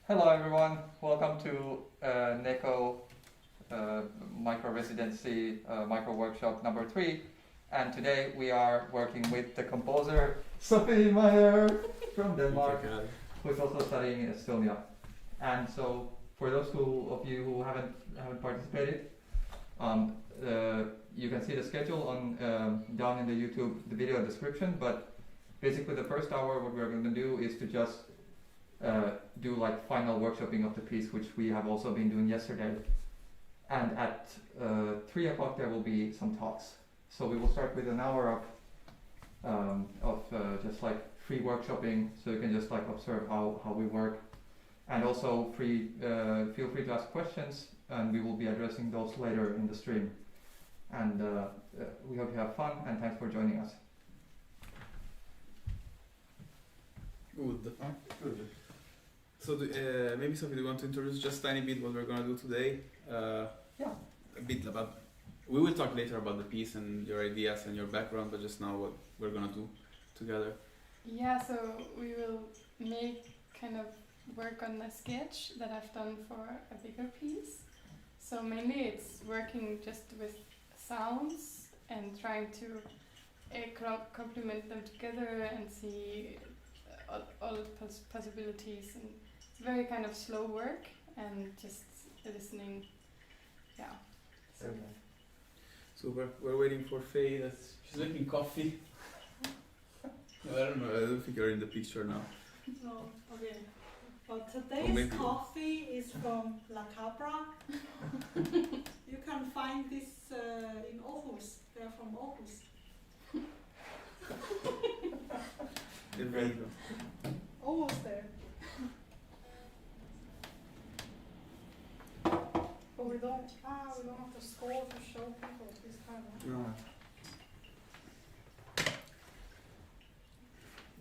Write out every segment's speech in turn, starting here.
Hello everyone, welcome to NEKO micro residency micro workshop number 3, and today we are working with the composer Sofie Meyer from Denmark, who is also studying in Estonia. And so for those of you who haven't participated, you can see the schedule on down in the YouTube the video description, but basically the first hour what we're going to do is to just do like final workshopping of the piece, which we have also been doing yesterday. And at 3 o'clock there will be some talks. So we will start with an hour of just like free workshopping, so you can just like observe how we work. And also feel free to ask questions, and we will be addressing those later in the stream. And we hope you have fun, and thanks for joining us. Good. So maybe Sofie, do you want to introduce just a tiny bit what we're going to do today? Yeah. A bit about, we will talk later about the piece and your ideas and your background, but just now what we're going to do together. Yeah, so we will kind of work on a sketch that I've done for a bigger piece. So mainly it's working just with sounds and trying to complement them together and see all possibilities, and it's very kind of slow work and just listening. Yeah. So we're waiting for Faye. She's drinking coffee. I don't know. I don't think you're in the picture now. No, okay. But today's coffee is from La Cabra. You can find this in Aarhus. They're from Aarhus. Almost there. But we don't have to score to show people this time. No.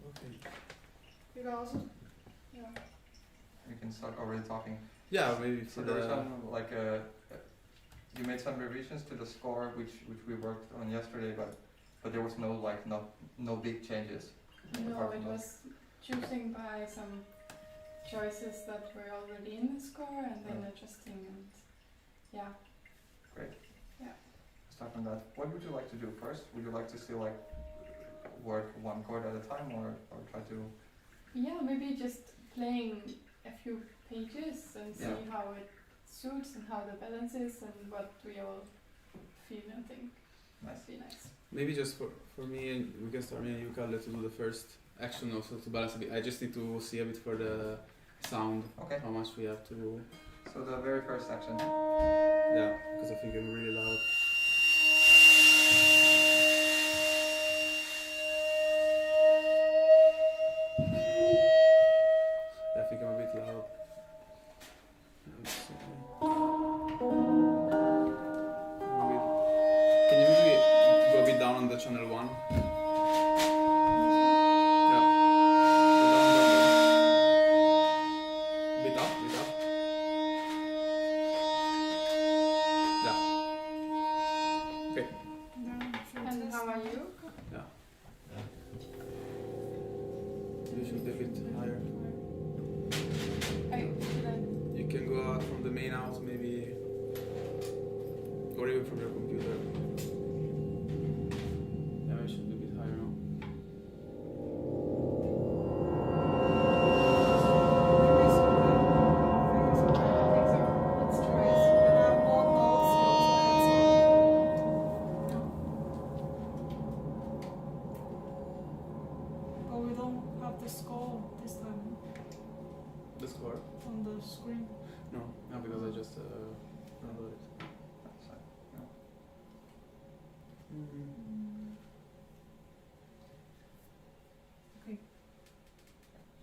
Okay. You guys, yeah. We can start already talking. Yeah, maybe So there were some like you made some revisions to the score, which we worked on yesterday, but there was no big changes. No, it was choosing by some choices that were already in the score and then adjusting, and yeah. Great. Yeah. Start from that. What would you like to do first? Would you like to still like work one chord at a time, or try to? Yeah, maybe just playing a few pages and see how it suits and how the balance is and what we all feel and think. Must be nice. Maybe just for me, and we can start me and you, Kalle, to do the first action also to balance a bit. I just need to see a bit for the sound, Okay. how much we have to. So the very first action. Yeah, because I think I'm really loud. Yeah, I think I'm a bit loud. Can you maybe go a bit down on the channel 1?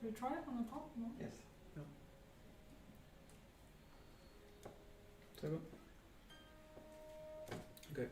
Should we try it on the top? No? Yes. Yeah. Second. Okay.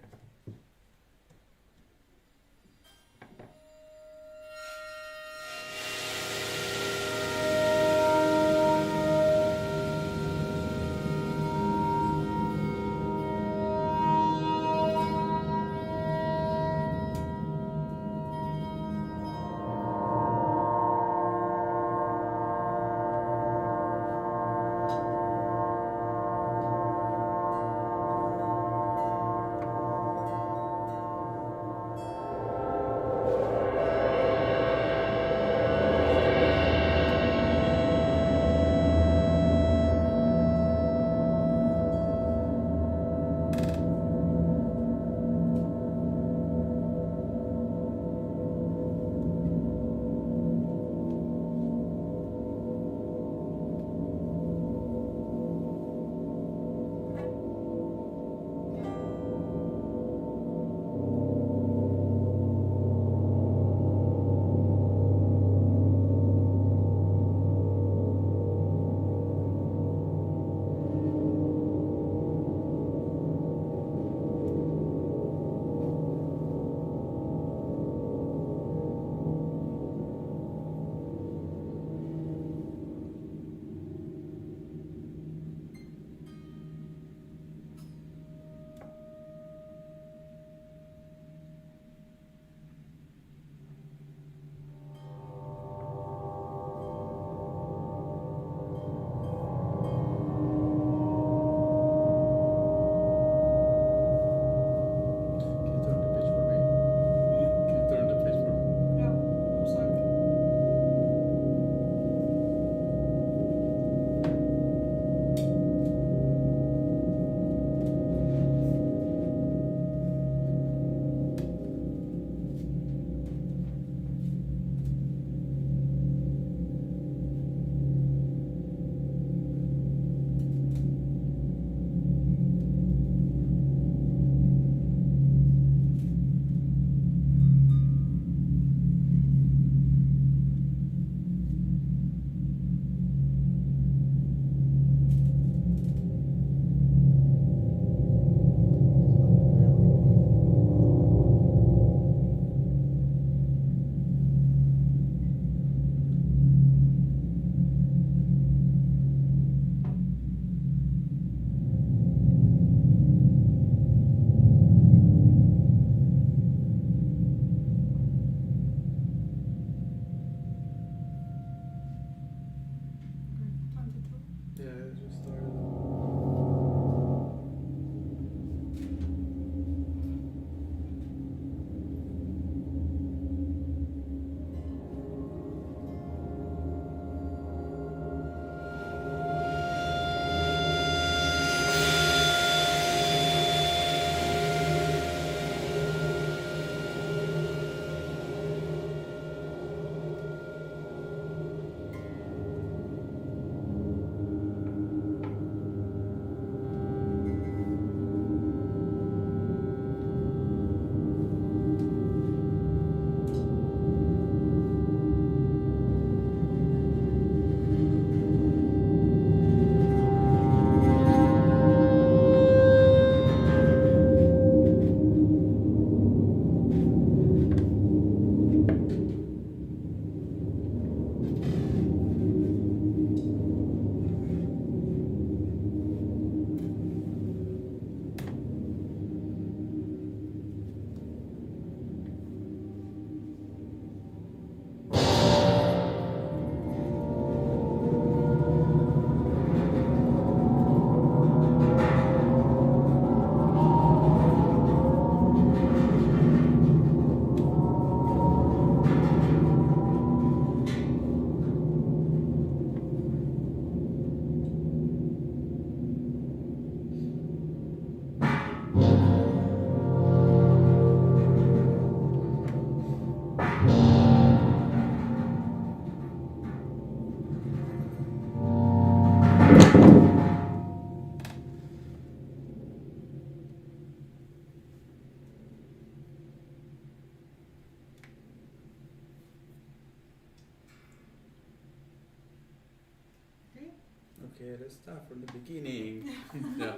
Okay, let's start from the beginning. Yeah.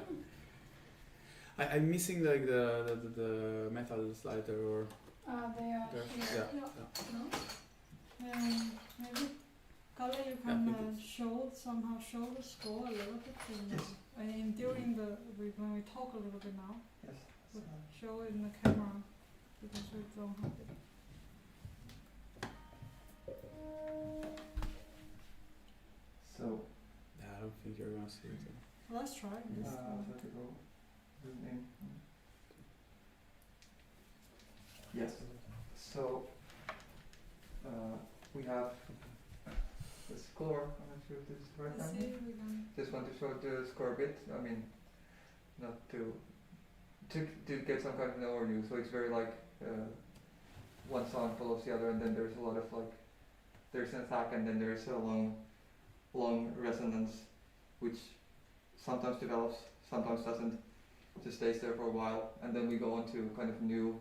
I'm missing like the metal slider or. They are here. Maybe Kalle, you can somehow show the score a little bit. And during when we talk a little bit now. Yes. We'll show it in the camera because we don't have it. So. I don't think you're gonna see it. Let's try this. Yes. So we have the score. I'm not sure if this is the right time. Just want to show the score a bit. I mean, not to get some kind of an overview. So it's very like one song follows the other, and then there's a lot of like there's an attack, and then there's a long resonance, which sometimes develops, sometimes doesn't. Just stays there for a while, and then we go on to kind of new,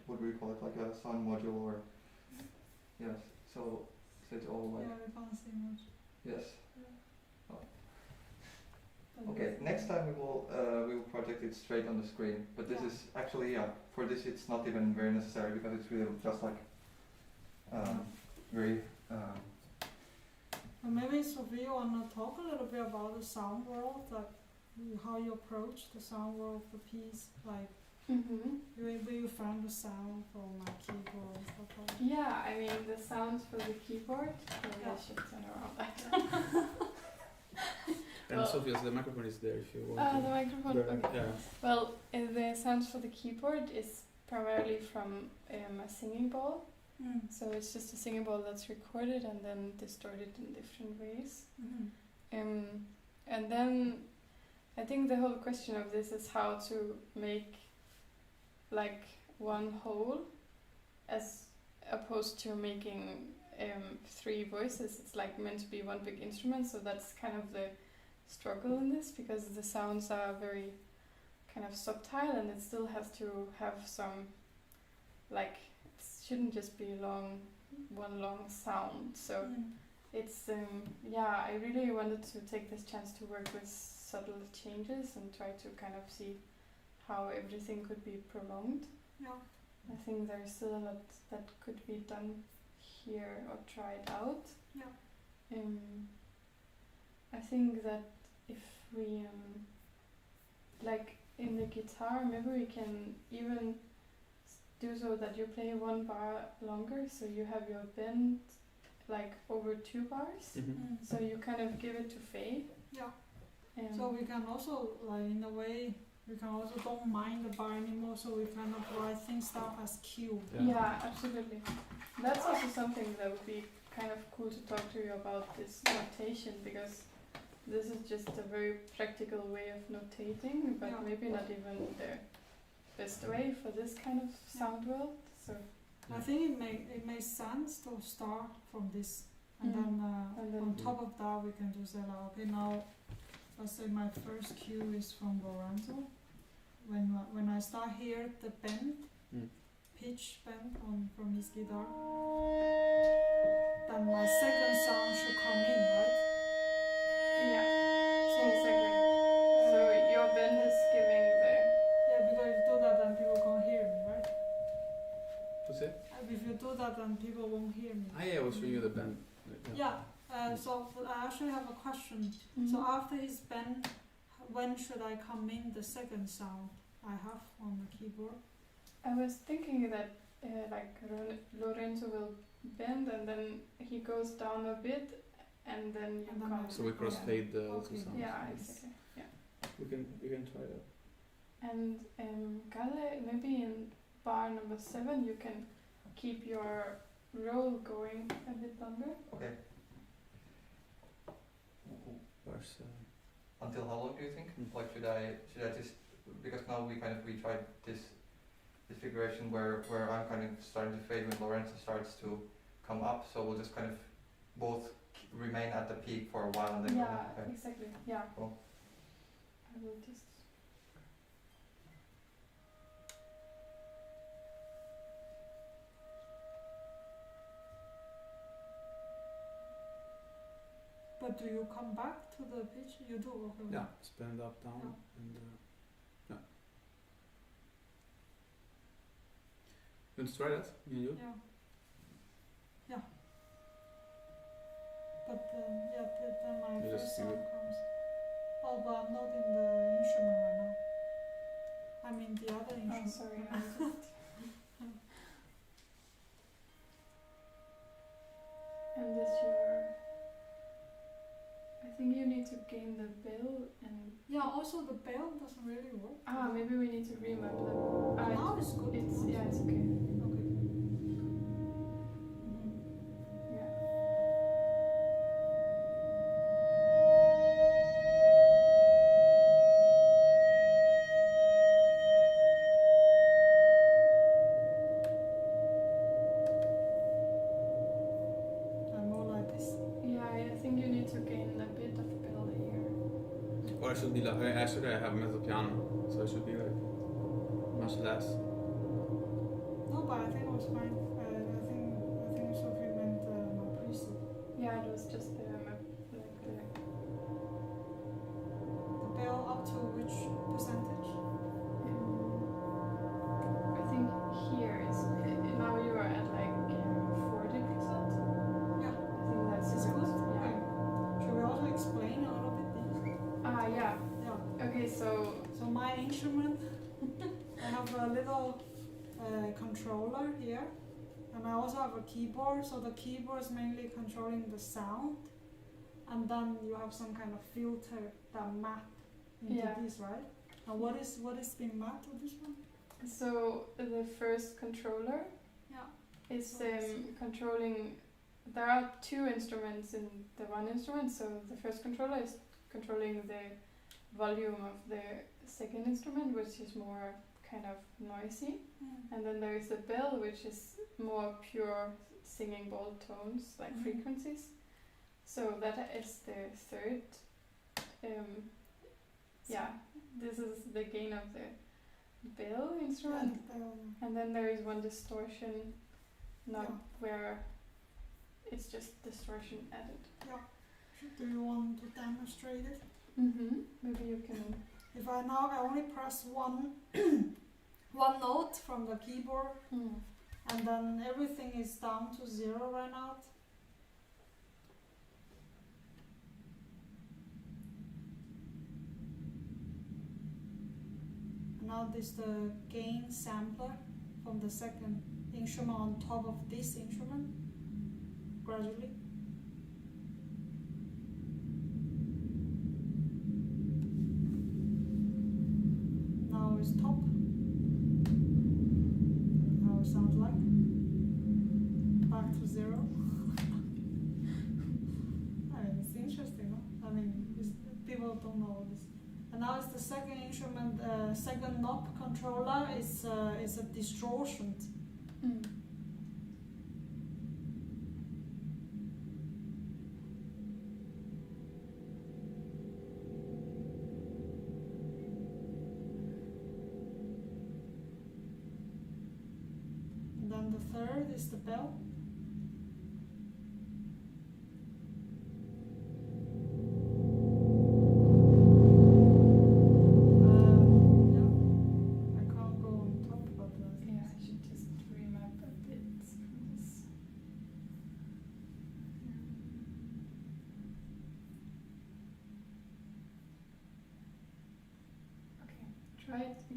what do we call it, like a sound module or, yes, so it's all like, we can't see much. yes. Okay, next time we will project it straight on the screen, but this is actually, for this it's not even very necessary because it's really just like, very, Well, maybe Sofie, you want to talk a little bit about the sound world, like how you approach the sound world of the piece, like where you found the sound from like keyboard and stuff like that. Yeah, I mean the sounds for the keyboard. I should turn around that. And Sofie, the microphone is there if you want. The microphone. Okay. Yeah. Well, the sounds for the keyboard is primarily from a singing bowl. So it's just a singing bowl that's recorded and then distorted in different ways. And then I think the whole question of this is how to make like one whole as opposed to making 3 voices. It's like meant to be one big instrument, so that's kind of the struggle in this because the sounds are very kind of subtle and it still has to have some like it shouldn't just be one long sound. So it's I really wanted to take this chance to work with subtle changes and try to kind of see how everything could be prolonged. I think there's still a lot that could be done here or tried out. I think that if we like in the guitar, maybe we can even do so that you play 1 bar longer, so you have your bend like over 2 bars. So you kind of give it to fade. So we can also, like in a way, we can also don't mind the bar anymore, so we kind of write things down as cue. Yeah, absolutely. That's also something that would be kind of cool to talk to you about, this notation, because this is just a very practical way of notating, but maybe not even the best way for this kind of sound world. So I think it makes sense to start from this, and then on top of that we can just say like, okay, now let's say my first cue is from Lorenzo. When I start here the bend, pitch bend from his guitar, then my second sound should come in, right? Yeah. So exactly. So your bend is giving the. Yeah, because if you do that, then people can't hear me, right? What's it? If you do that, then people won't hear me. I was showing you the band. So I actually have a question. So after his bend, when should I come in the second sound I have on the keyboard? I was thinking that like Lorenzo will bend and then he goes down a bit and then you come. So we crossfade the two sounds. Yeah, exactly. Yeah. We can try that. And Kalle, maybe in bar number 7 you can keep your roll going a bit longer. Okay. Bars, Until how long do you think? Like should I just, because now we tried this figuration where I'm kind of starting to fade when Lorenzo starts to come up, so we'll just kind of both remain at the peak for a while and then go on. Okay. Exactly. Yeah. Cool. I will just. But But do you come back to the pitch? You do, okay. Yeah, spin up, down, Yeah. and yeah. You want to try that? Me and you? Yeah. Yeah. But then my You just first do sound it. comes. Oh, but I'm not in the instrument right now. I'm in the other Oh, instrument. sorry. I just and this your. I think you need to gain the bell and. Yeah, also the bell doesn't really work. Maybe we need to remap them. Now it's good. It's okay. Okay. Yeah. I'm more like this. Yeah, I think you need to gain a bit of bell here. Or I should be like, actually I have mezzo piano, so I should be like much less. No, but I think it was fine. I think Sofie went my preset. Yeah, it was just the The bell up to which percentage? I think here is now you are at like 40%. Yeah. I think that's It's good. Yeah. Okay. Should we also explain a little bit this? Yeah. Yeah. Okay, so So my instrument, I have a little controller here, and I also have a keyboard. So the keyboard is mainly controlling the sound, and then you have some kind of filter that map into Yeah. this, right? And what is being mapped to this one? So the first controller Yeah. is controlling. There are two instruments in the one instrument. So the first controller is controlling the volume of the second instrument, which is more kind of noisy. And then there is a bell, which is more pure singing ball tones, like Mhm. frequencies. So that is the third. This is the gain of the bell instrument. And then there is one distortion knob Yeah. where it's just distortion added. Do you want to demonstrate it? Maybe you can. If I only press one note from the keyboard, and then everything is down to 0 right now. Now this is the gain sampler from the second instrument on top of this instrument, gradually. Now it's top. How it sounds like. Back to 0. I mean, it's interesting, no? I mean, people don't know this. And now it's the second instrument, second knob controller is a distortion. And then the third is the bell.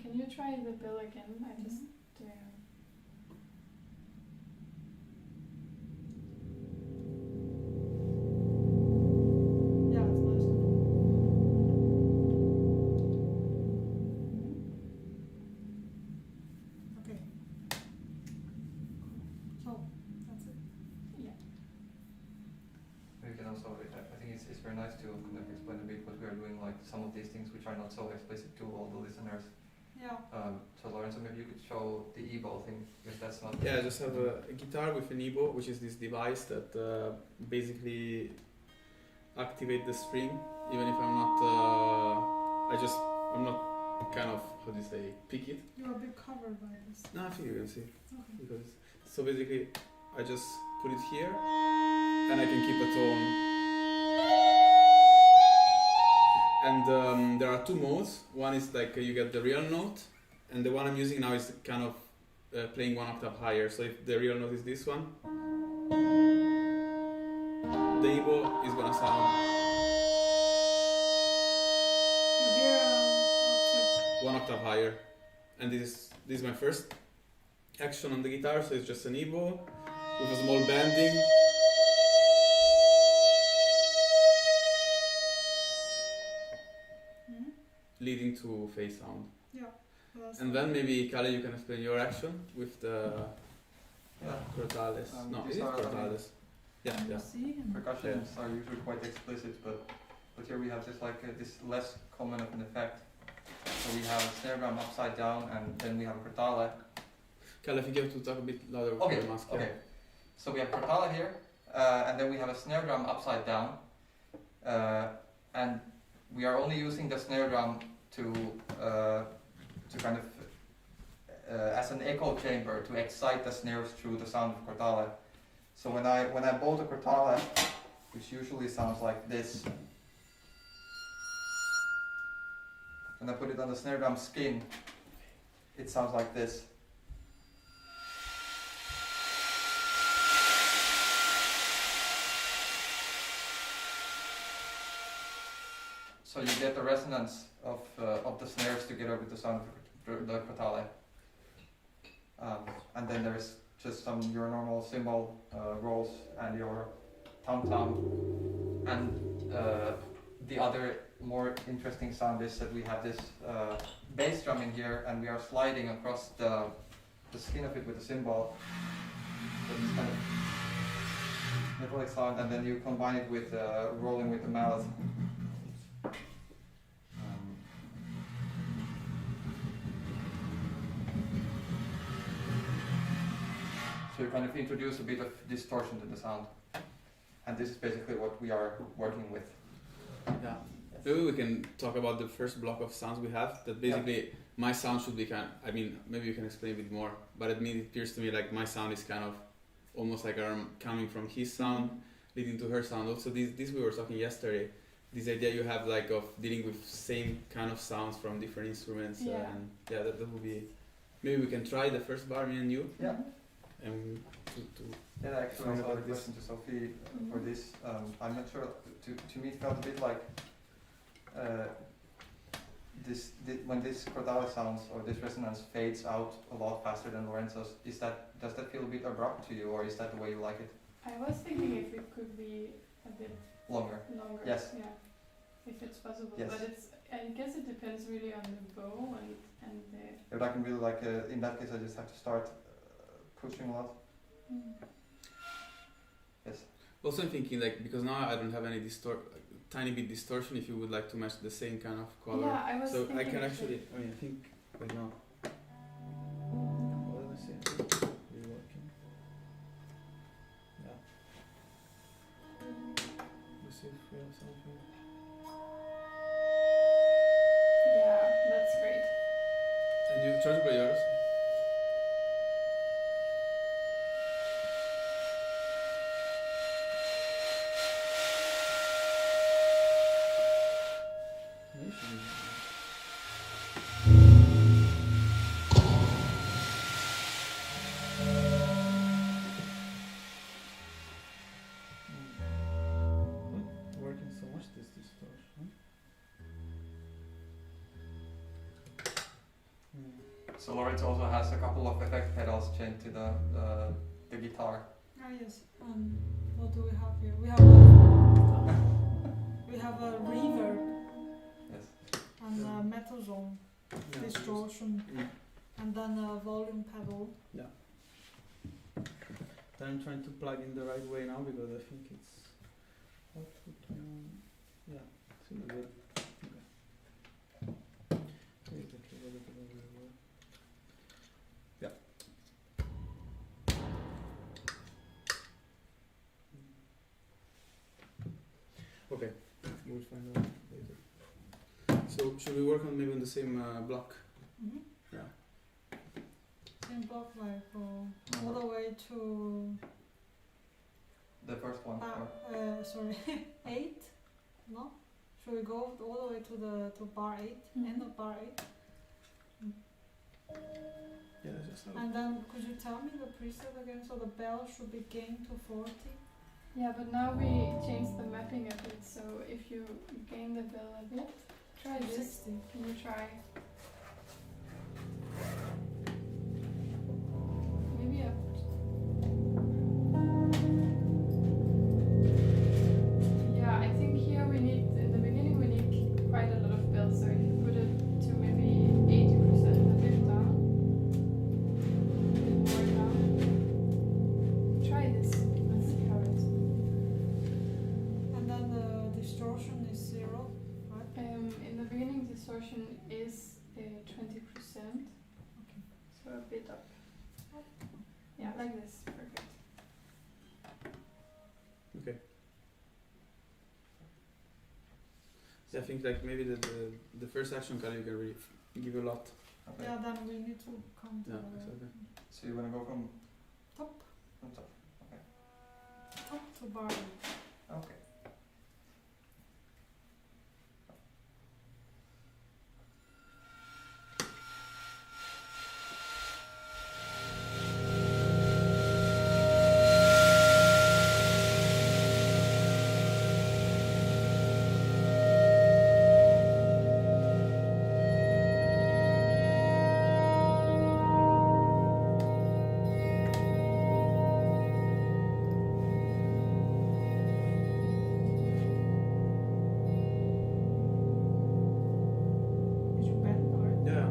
Can you try the bill again? I just. Yeah, it's nice. Okay. So that's it. Yeah. We can also, I think it's very nice to kind of explain a bit what we are doing, like some of these things which are not so explicit to all the listeners. Yeah. So Lorenzo, maybe you could show the e-bow thing, because that's not... Yeah, I just have a guitar with an e-bow, which is this device that basically activate the string, even if I'm not, I'm not kind of, how do you say, pick it. You're a bit covered by this. No, I think you can see. Okay. Because, so basically, I just put it here, and I can keep a tone. And there are two modes. One is like you get the real note, and the one I'm using now is kind of playing one octave higher. So if the real note is this one, the EBO is gonna sound one octave higher. And this is my first action on the guitar, so it's just an EBO with a small bending. Leading to phase sound. Yeah. And then maybe Kalle, you can explain your action with the crotales. No, is it crotales? Yeah, yeah. Percussions are usually quite explicit, but here we have just like this less common of an effect. So we have a snare drum upside down, and then we have a crotale. Kalle, if you have to talk a bit louder. Okay. With the mask, Okay. So we have crotale here, and then we have a snare drum upside down, and we are only using the snare drum to kind of as an echo chamber to excite the snares through the sound of crotale. So when I bolt a crotale, which usually sounds like this, when I put it on the snare drum skin, it sounds like this. So you get the resonance of the snares together with the sound of the crotale. And then there's just your normal cymbal rolls and your tom-tom. And the other more interesting sound is that we have this bass drum in here, and we are sliding across the skin of it with the cymbal. So this kind of metallic sound, and then you combine it with rolling with the mallet. So you kind of introduce a bit of distortion to the sound. And this is basically what we are working with. Yeah. Maybe we can talk about the first block of sounds we have. That basically my sound should be maybe you can explain a bit more, but it appears to me like my sound is kind of almost like I'm coming from his sound, leading to her sound. Also, this we were talking yesterday, this idea you have like of dealing with same kind of sounds from different instruments. And that would be, maybe we can try the first bar, me and you. Yeah. And Actually, I also had a question to Sofie for this. I'm not sure. To me, it felt a bit like when this crotale sounds or this resonance fades out a lot faster than Lorenzo's. Does that feel a bit abrupt to you, or is that the way you like it? I was thinking if it could be a bit longer. Yes. Yeah. If it's possible, yes. But I guess it depends really on the bow and the. If I can really in that case, I just have to start pushing a lot. Yes. Also, I'm thinking because now I don't have any tiny bit distortion. If you would like to match the same kind of color, yeah, I was so thinking I can actually. I think right now. What did I say? You're working. Yeah. Let's see if we have something. Yeah, that's great. And you try to play yours. So Lorenzo also has a couple of effect pedals chained to the guitar. Ah yes. What do we have here? We have a reverb. Yes. And a metal zone, distortion, and then a volume pedal. Yeah. Then I'm trying to plug in the right way now because I think it's. Yeah, it's really good. Okay, we'll find out later. So, should we work on maybe on the same block? Mm-hmm. Yeah. Same block, like all the way to. The first one. sorry, 8? No? Should we go all the way to bar 8, end of bar 8? Yeah, that's just And then could you tell me the preset again? So the bell should be gained to 40. Yeah, but now we changed the mapping a bit, so if you gain the bell a bit, try this. 60. Can you try? Maybe up. Yeah, I think here we need, in the beginning we need quite a lot of bells, so if you put it to maybe 80%, a bit down, a bit more down. Try this, let's see how it's. And then the distortion is 0, right? In the beginning, distortion is 20%, Okay. so a bit up. Yeah, like this, perfect. okay. So I think like maybe the first action card you can really give a lot. Okay. Yeah, then we need to come to Yeah, the exactly. So you want to go from top top? to bar 8. Okay. Did you bend or? Yeah.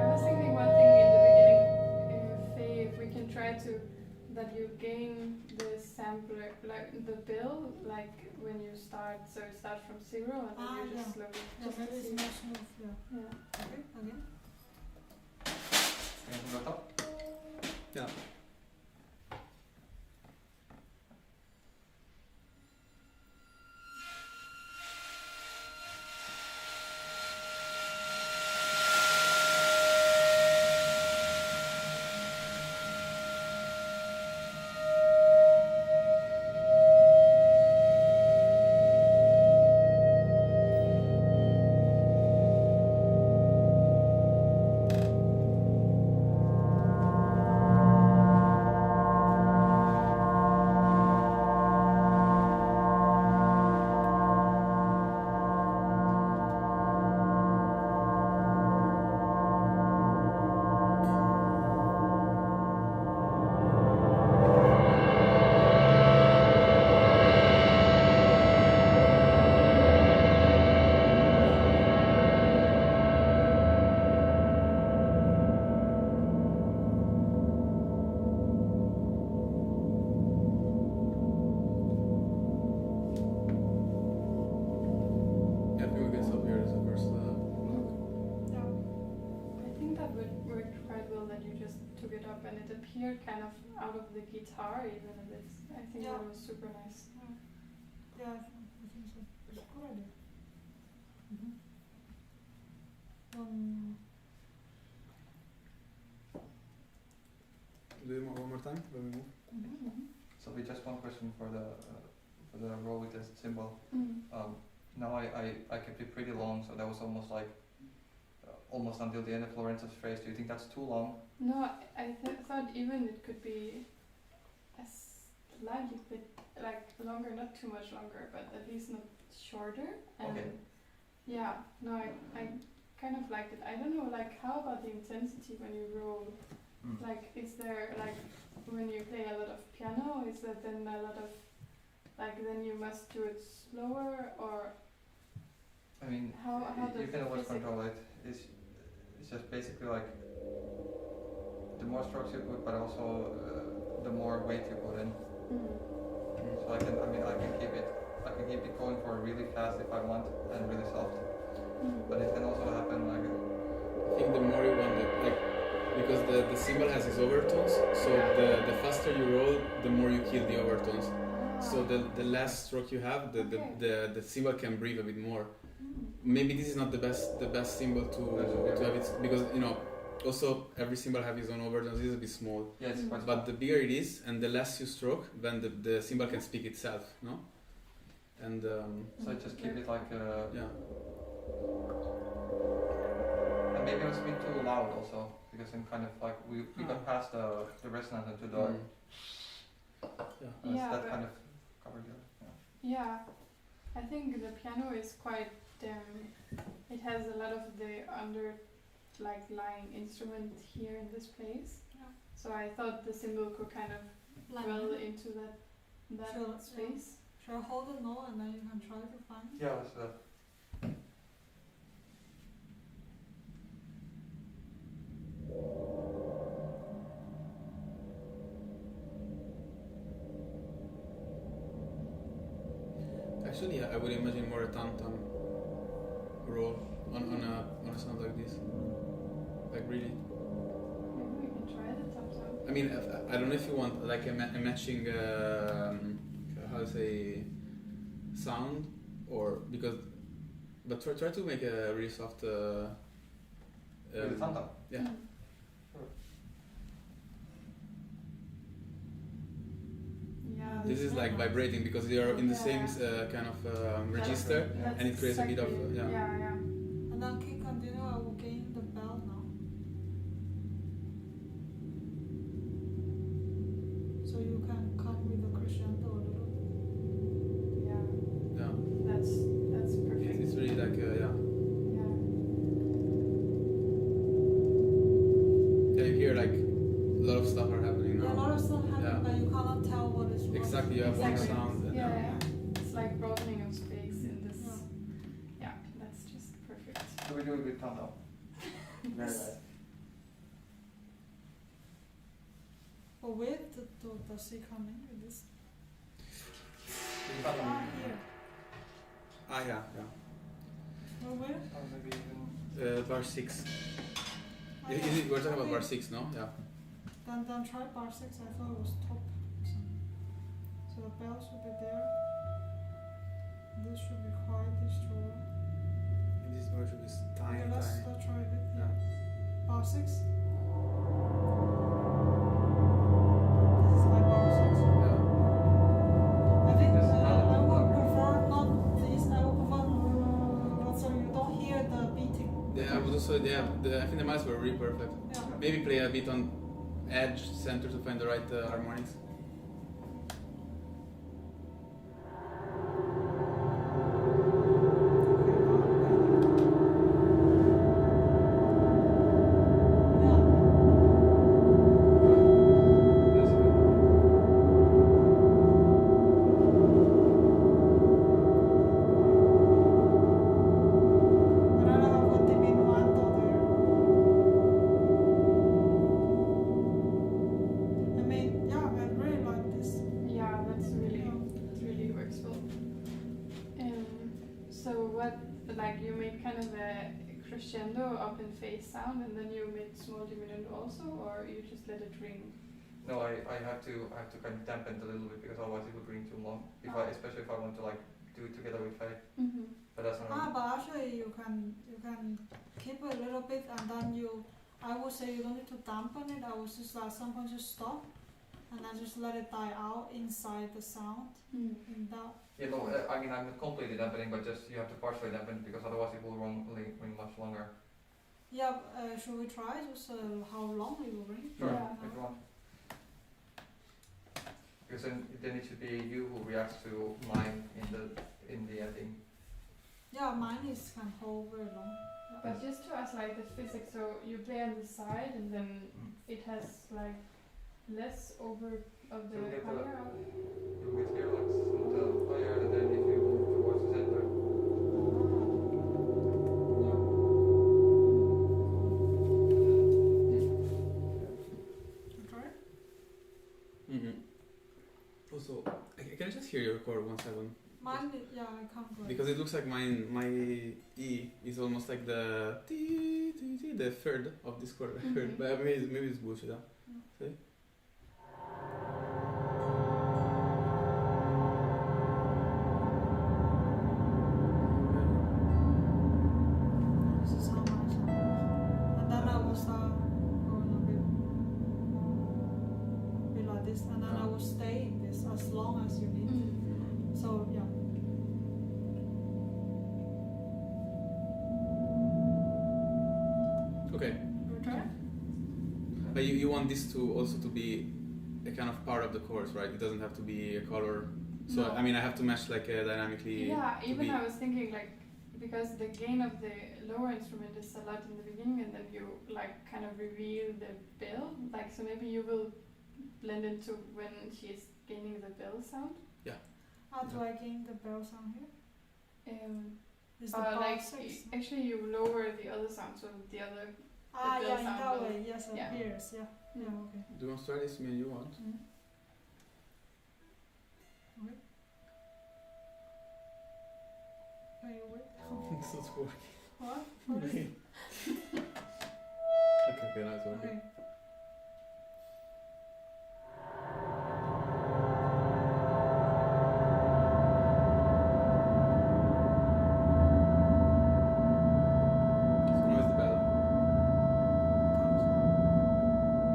I was thinking one thing in the beginning, Faye, if we can try to, that you gain the sampler, like the bill, like when you start, so you start from 0 and then you just Yeah. slowly, Yeah, just to maybe it's see. more smooth, yeah. Yeah. Okay, again. And from the top? Yeah. Yeah, I think we can stop here as a first block. Yeah. I think that would work quite well that you just took it up and it appeared kind of out of the guitar even a bit. I think Yeah. that was super nice. Yeah, I think so. It's a good idea. Do it one more time when we move. So we just one question for the roll with the symbol. Now I kept it pretty long, so that was almost like almost until the end of Lorenzo's phrase. Do you think that's too long? No, I thought even it could be a slightly bit like longer, not too much longer, but at least not shorter. And Okay. yeah, no, I kind of liked it. I don't know, like how about the intensity when you roll? Like, is there like when you play a lot of piano, is that then a lot of like then you must do it slower or? I mean, How you does can the always physics- control it. It's just basically like the more strokes you put, but also the more weight you put in. So I can keep it going for really fast if I want and really soft. But it can also happen like I think the more you want it, like, because the cymbal has its overtones, so the faster you roll, the more you kill the overtones. So the less stroke you have, the cymbal can breathe a bit more. Maybe this is not the best cymbal to have it, because also every cymbal have its own overtones. This is a bit small. yeah, it's quite But the bigger it is and the less you stroke, then the cymbal can speak itself, no? and So just keep it like yeah. and maybe it was a bit too loud also because I'm kind of like we got past the resonance into the Yeah, that but kind of covered it. yeah, I think the piano is quite. It has a lot of the lying instrument here in this place. Yeah. So I thought the cymbal could kind of dwell into that Sure, space. Shall I hold it more and then you can try to find it? Yeah, that's Actually, I would imagine more a tam-tam roll on a sound like this. Like really. Maybe we can try the tam-tam. I mean, I don't know if you want like a matching, how to say, sound, or because, but try to make a really soft. with the tam-tam. Yeah. Mm. Yeah. This is like vibrating because they are in the same kind of register, That's and it creates a bit of exactly- yeah. Yeah. And then keep continue, I will gain the bell now. So you can come with a crescendo a little. Yeah. Yeah. That's perfect. It's really like yeah. Yeah. Yeah, you hear like a lot of stuff are happening Yeah, a now. lot of stuff happening, Yeah. but you cannot tell what is what. Exactly, you have one Exactly. sound. And Yeah. It's like broadening of space in this. Yeah. Yeah, that's just perfect. So we do it with tam-tam. Very nice. But where does he come in with this? Tam-tam. Here. Ah yeah, yeah. Well, where? Or maybe even Bar 6. Ah, yeah. We're talking about Okay. bar 6, no? Yeah. Then try bar 6, I thought it was top. So the bell should be there. This should be quite destroyed. And this bar should be tiny, Okay, let's tiny. try it. Yeah. Bar 6. This is like bar 6. Yeah. I think Yes, I another would one. prefer not this. I would prefer so you don't hear the beating. Yeah, but also, yeah, I think the mice were really perfect. Yeah. Maybe play a bit on edge, center to find the right harmonics. that's it. But I don't have what they mean there. I mean, yeah, I really like this. Yeah, that's really, it really works well. So what, like you make kind of a crescendo up in phase sound and then you make small diminuendo also, or you just let it ring? No, I have to kind of dampen it a little bit because otherwise it would ring too long. Especially if I want to like do it together with Faye. Mm-hmm. But that's not. But actually you can keep it a little bit and then I would say you don't need to dampen it. I would just like sometimes just stop and then just let it die out inside the sound. In that. Yeah, no, I mean I'm not completely dampening, but just you have to partially dampen it because otherwise it will ring much longer. Yeah, should we try just how long it will ring? Sure, Yeah. if you want. Because then it should be you who reacts to mine in the ending. Yeah, mine is can hold very long. Yeah. But just to ask like the physics, so you play on the side and then it has like less over of the So you get higher. You get here like somewhat higher, and then if you move towards the center. You try it? Mm-hmm. Also, can I just hear your chord 1 second? Mine, yeah, I can't go. Because it looks like my E is almost like the the third of this chord. Mhm. But maybe it's bullshit. Huh? See? This is how much. And then I will start going a bit like this, and then I will stay in this as long as you need. So yeah. Okay. You try? But you want this to also to be a kind of part of the chorus, right? It doesn't have to be a color. So No. I mean, I have to match like dynamically. Yeah, to even be- I was thinking like, because the gain of the lower instrument is a lot in the beginning, and then you like kind of reveal the bill. Like, so maybe you will blend into when she's gaining the bill sound. How do I gain the bell sound here? Is the bar Like 6? actually you lower the other sound, so the other. Ah, the yeah, bell in sound that will- way, yes, it yeah. appears, yeah. Mm. Yeah, okay. Do you want to try this? Me and you want? Mm. Okay. Are you wait? It's not working. What? What is it? Okay, now it's working. Okay. So now is the bell. Comes on.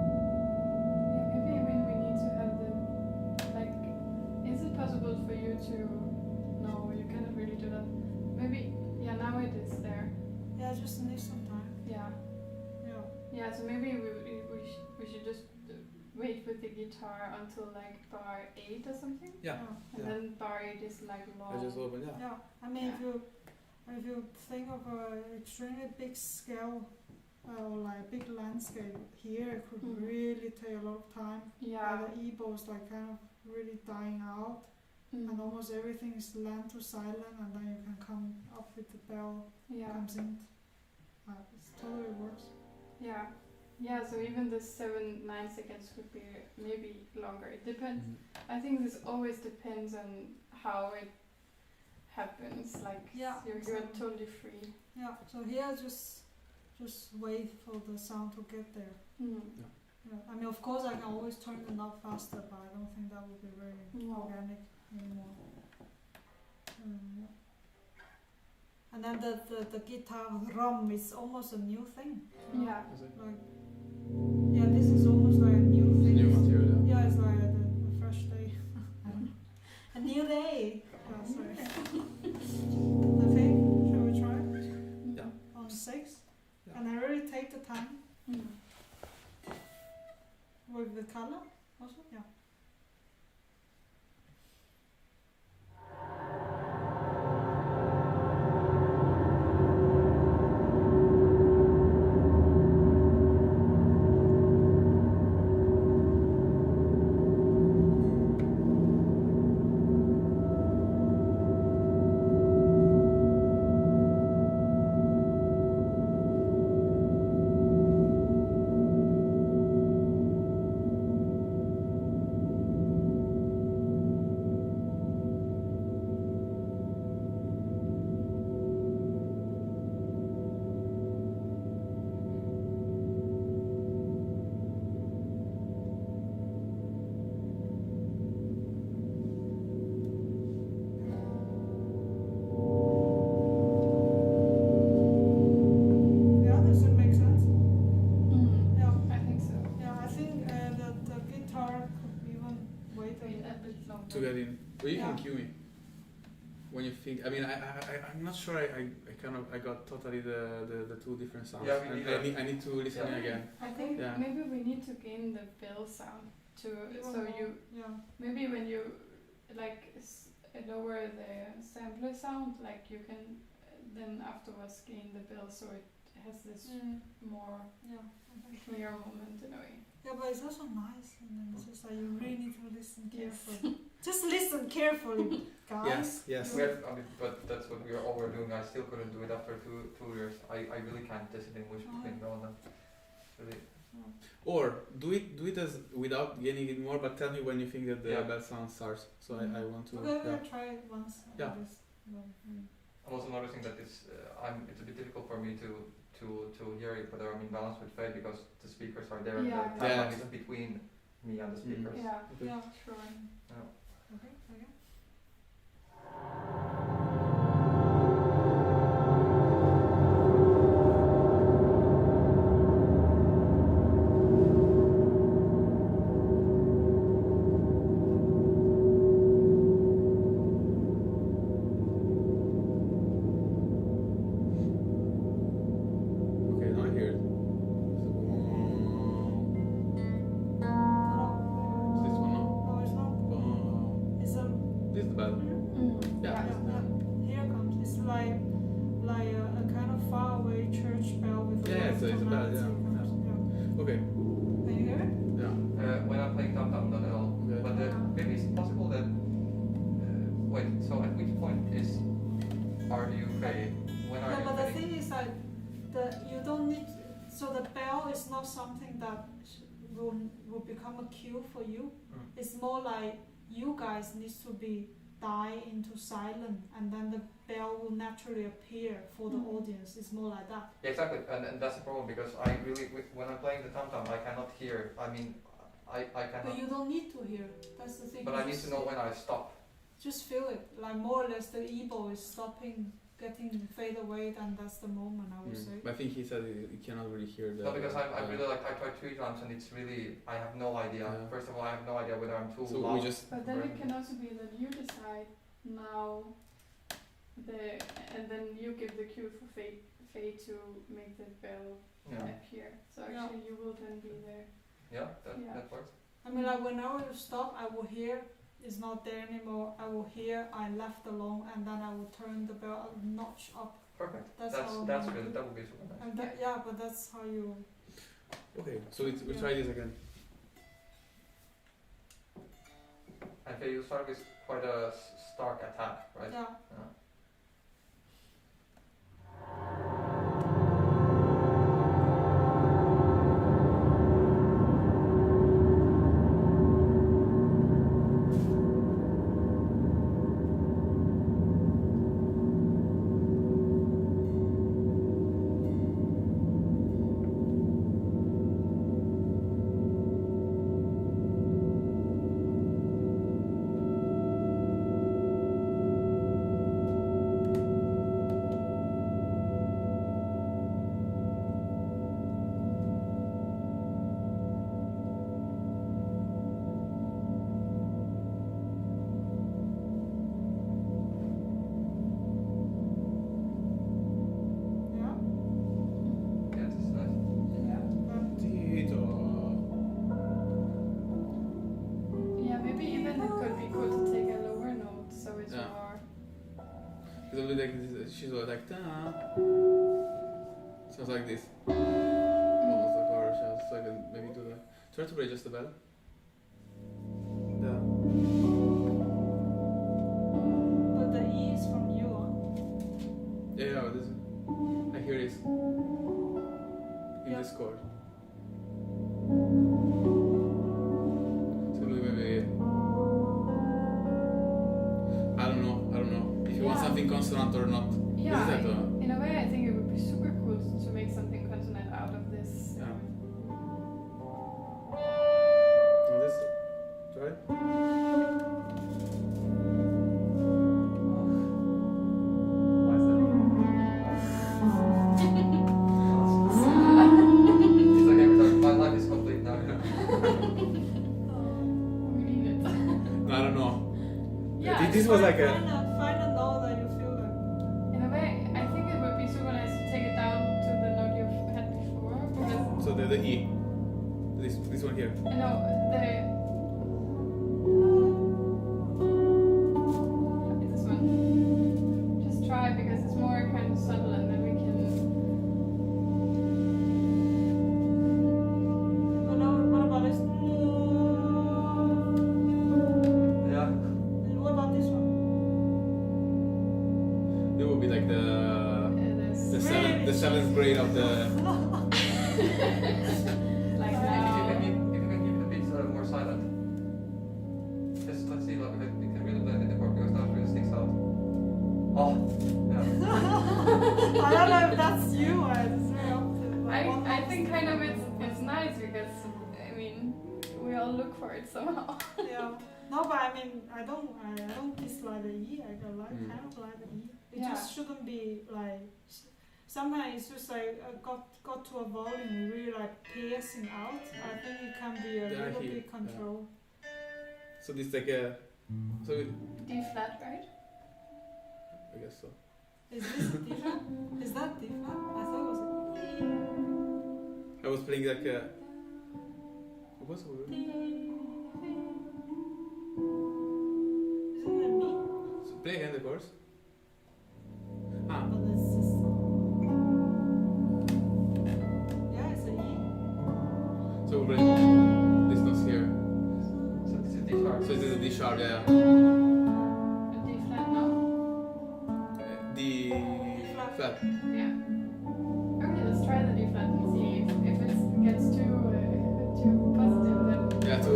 Yeah, maybe I mean we need to have the like. Is it possible for you to? No, you cannot really do that. Maybe yeah. Now it is there. Yeah, just need some time. Yeah. Yeah. Yeah, so maybe we should just wait with the guitar until like bar 8 or something, Yeah. and Yeah. then bar 8 is like long. I just opened. Yeah. Yeah, I mean, Yeah. if you think of an extremely big scale or like big landscape here, it could Mhm. really take a lot of time. Yeah. The e-bows like kind of really dying out, Mm. and almost everything is land to silent, and then you can come up with the bell Yeah. comes in. It totally works. Yeah. Yeah. So even the 7-9 seconds could be maybe longer. It depends. Mhm. I think this always depends on how it happens. Like Yeah, you're exactly. totally free. Yeah. So here, just wait for the sound to get there. Mm. Yeah. I mean, of course, I can always turn it up faster, but I don't think that would be very No. organic anymore. Yeah. And then the guitar rum is almost a new thing. Yeah. Is it? Like, yeah, this is almost like a new thing. New material. Yeah. Yeah, it's like a fresh day. A new day. Yeah, sorry. Okay, shall we try? Yeah. On 6. Yeah. And I really take the time Mm. with the color also. Yeah. Yeah, does it make sense? Mm. Yeah. I think so. Yeah, I think that the guitar could even wait a Wait little a bit longer. To get in. Well, you can Yeah. cue me. When you think, I mean, I'm not sure. I got totally the two different sounds. Yeah, me and neither. I need to listen Yeah. again. I think Yeah. maybe we need to gain the bill sound to Even so more. you Yeah. maybe when you like lower the sampler sound, like you can then afterwards gain the bill, so it has this more Yeah. clear moment in a way. Yeah, but it's also nice, and then it's just like you really need to listen carefully. Just listen carefully, guys. Yes, yes. We have, I mean, but that's what we are all we're doing. I still couldn't do it after two years. I really can't distinguish between one of them. Really. Or do it as without getting it more, but tell me when you think that the Yeah. bell sound starts. So I want to. Okay, Yeah. we'll try it once. Yeah. I'm also noticing that it's a bit difficult for me to hear it whether I'm in balance with Faye because the speakers are there Yeah. and the Yeah. timeline is between me and the speakers. Yeah, Okay. Yeah. sure. Okay, okay. which point are you fade? When are No, you but the fading? thing is that you don't need. So the bell is not something that will become a cue for you. It's more like you guys need to be die into silence, and then the bell will naturally appear for the audience. It's more like that. Yeah, exactly, and that's the problem because I really, when I'm playing the tom-tom, I cannot hear. I mean, I cannot. But you don't need to hear. That's the thing. But I need to know when I stop. Just feel it. Like more or less, the e-bow is stopping, getting fade away, and that's the moment I would say. I think he said you cannot really hear the. No, because I really like. I tried 3 times and it's really. I have no idea. Yeah. First of all, I have no idea whether I'm too So loud. we just. But then it can also be that you decide now, and then you give the cue for fade to make the bell appear. So actually, you will then be there. Yeah, that works. I mean, like when I will stop, I will hear it's not there anymore. I will hear I left alone, and then I will turn the bell a notch up. Perfect. That's good. That would be super nice. And but that's how you. Okay, so we try this again. Okay, you start with quite a stark attack, right? Yeah. She's like sounds like this. Almost like horror shows. So I can maybe do that. Try to play just the bell. Yeah. But the E is from you, huh? Yeah, this I hear this in this chord. So maybe I don't know. If you want something consonant or not. Yeah, in a way I think it would be super cool to make something consonant out of this. Yeah. This, try. It's like every time my life is complete now. We need it. I don't know. Yeah, This was like a. Find a note that you feel like. In a way, I think it would be super nice to take it down to the note you've had before. Because So the E. This one here. no, this one. Just try because it's more kind of subtle, and then we can. But no, what about this? Yeah. What about this one? It would be like the seventh grade of the. Like If now. you can keep the beats more silent. Just let's see, like we can really blend in the chord because that really sticks out. Oh, yeah. I don't know if that's you or it's very up to. I think kind of it's nice because I mean we all look for it somehow. Yeah. No, but I mean I don't dislike the E. I kind of like the E. It just shouldn't be like. Sometimes it's just like got to a volume really like piercing out. I think it can be a little bit controlled. So this like a. So D flat, right? I guess so. Is this D flat? Is that D flat? I thought it was a E. I was playing like a. What was it? Isn't it me? So play again the chorus. But it's just. Yeah, it's a E. So we're playing this notes here. So this is D sharp. So this is a D sharp, yeah. A D flat now. flat. Yeah. Okay, let's try the D flat and see if it gets too positive then. Yeah, to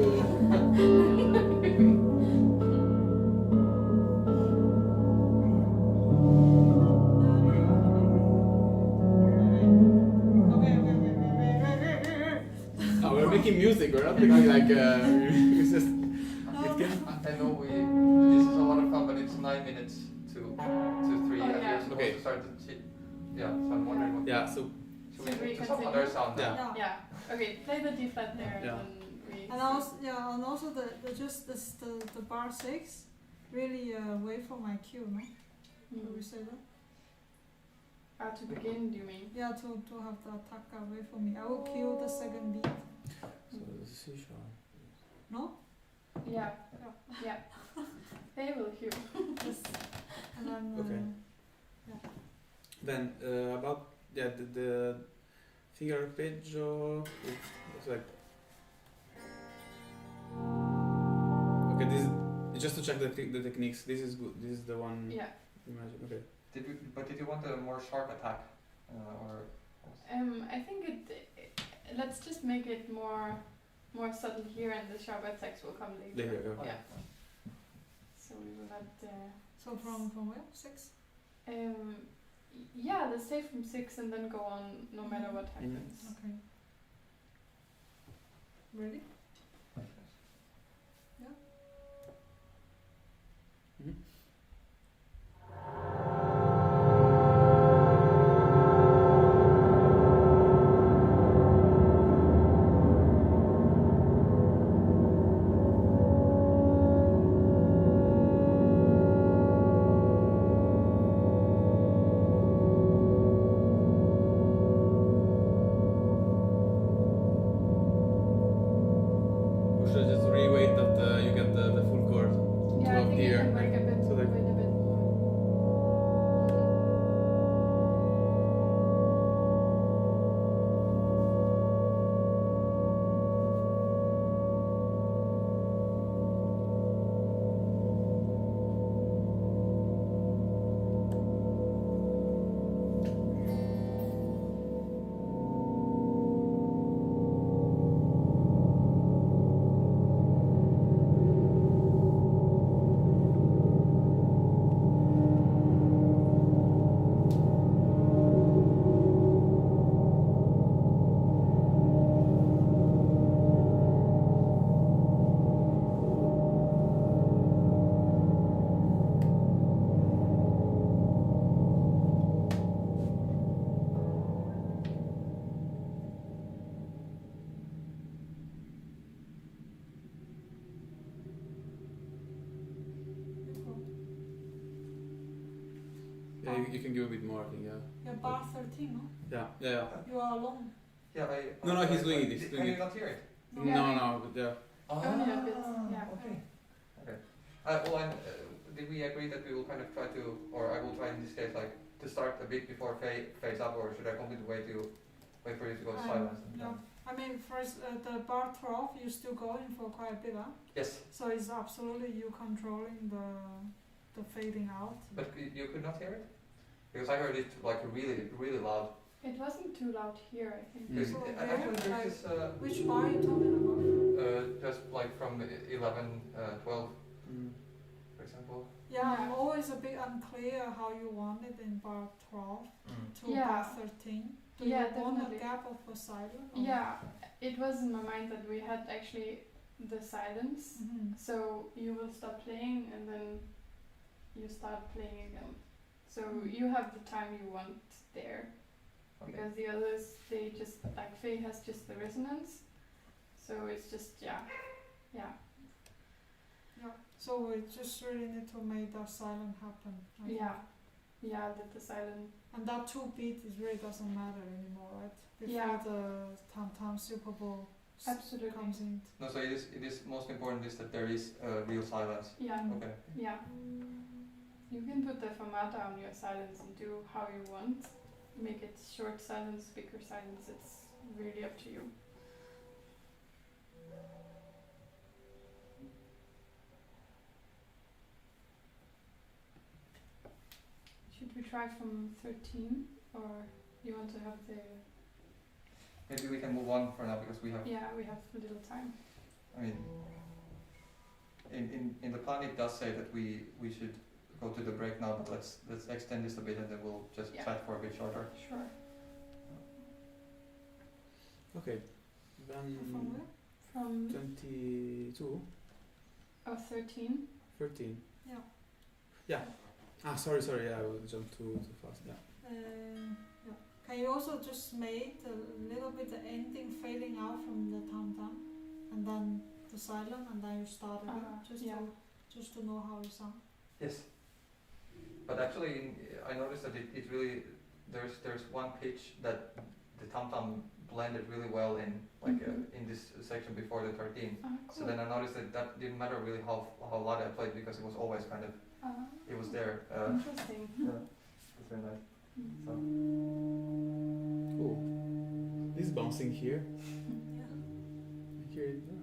no, we're making music. We're not making like it's just it can. I know this is a lot of fun, but it's 9 minutes to 3, Oh, and yeah. you're supposed Okay. to start the yeah. So I'm wondering what. Yeah, so Should Should we we move to some continue? other sound? Yeah. now? Yeah. Okay, play the D flat there Yeah. and then we. And also, and also the bar 6 really away from my cue, no? Can we say that? To begin, do you mean? Yeah, to have the attack away from me. I will cue the second beat. so the C sharp. No? Yeah. Yeah. They will cue. Yes. And then Okay. Then about the finger arpeggio. It's like okay. This is just to check the techniques. This is good. This is the one. Yeah. Imagine. Okay. Did you want a more sharp attack, or? I think let's just make it more subtle here, and the sharp attacks will come later. Later, Yeah. So we will not. so from where? 6? Yeah, let's say from 6 and then go on no matter what happens. Okay. Ready? Mhm. Or should I just re-wait that you get the full chord? Yeah, I Up think here. you can work a bit, So like- wait a bit more. Yeah, you can give a bit more. I think. Yeah. Yeah, bar 13, no? Yeah. You are alone. Yeah, No, he's doing it. He's doing Can you it. not hear it? No, but yeah. Only a bit, yeah. Okay. Okay. Well, did we agree that we will kind of try to, or I will try in this case, like to start a bit before phase up, or should I completely wait for you to go to silence? And No. then- I mean, first, the bar 12, you're still going for quite a bit, huh? Yes, So it's absolutely you controlling the fading out. but you could not hear it because I heard it like really, really loud. It wasn't too loud here, I think. Mm. There's, So actually, where, there's this Which bar are you talking about? just like from 11, 12, Mm. for example. Yeah, I'm Yeah. always a bit unclear how you want it in bar 12 to Yeah. bar 13. Do Yeah, you want a definitely. gap of a silent? or- Yeah, it was in my mind that we had actually the silence. Mhm. So you will stop playing and then you start playing again. So you have the time you want there. Okay. Because the others, they just, like Faye has just the resonance. So it's just, yeah. Yeah. So we just really need to make that silent happen. I think. Yeah. Yeah, the silent. And that 2 beat is really doesn't matter anymore, right? Before Yeah. the Tam Super Bowl Absolutely. comes in. No, so it is most important is that there is real silence. Yeah. Okay. Yeah. You can put the fermata on your silence and do how you want. Make it short silence, bigger silence, it's really up to you. Should we try from 13, or you want to have the? Maybe we can move on for now because we have. Yeah, we have a little time. I mean, in the plan it does say that we should go to the break now, but let's extend this a bit and then we'll just chat for a bit shorter. Sure. Okay. Then From where? From 22, oh, 13. 13. Yeah. Yeah. Sorry. Yeah, I will jump too fast. Yeah. Yeah. Can you also just make a little bit the ending fading out from the tam-tam, and then the silent, and then you start again, just to know how you sound. Yes. But actually, I noticed that it really there's one pitch that the tam-tam blended really well in, like in this section before the 13. Cool. So then I noticed that didn't matter really how loud I played because it was always kind of it was there. Interesting. Yeah, it's very nice. So. Cool. This bouncing here. Yeah. Here. Yeah.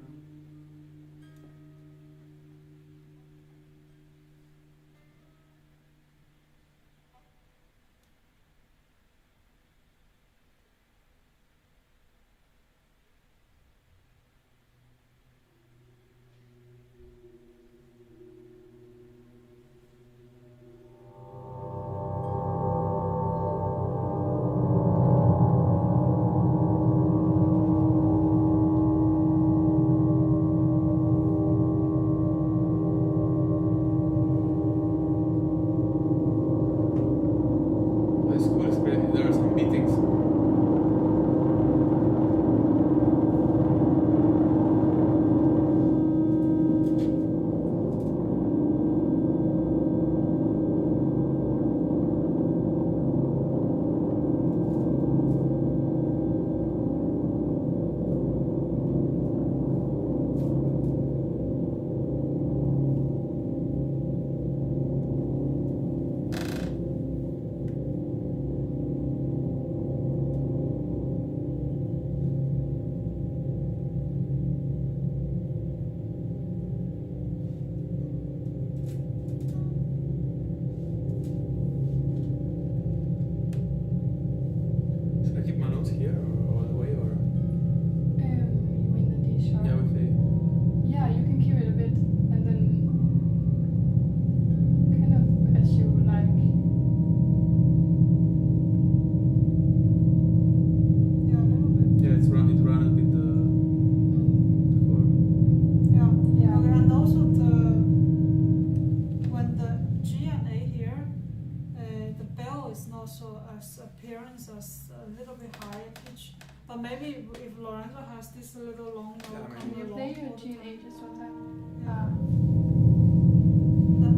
This a little long note. Can you play your G and A just one time?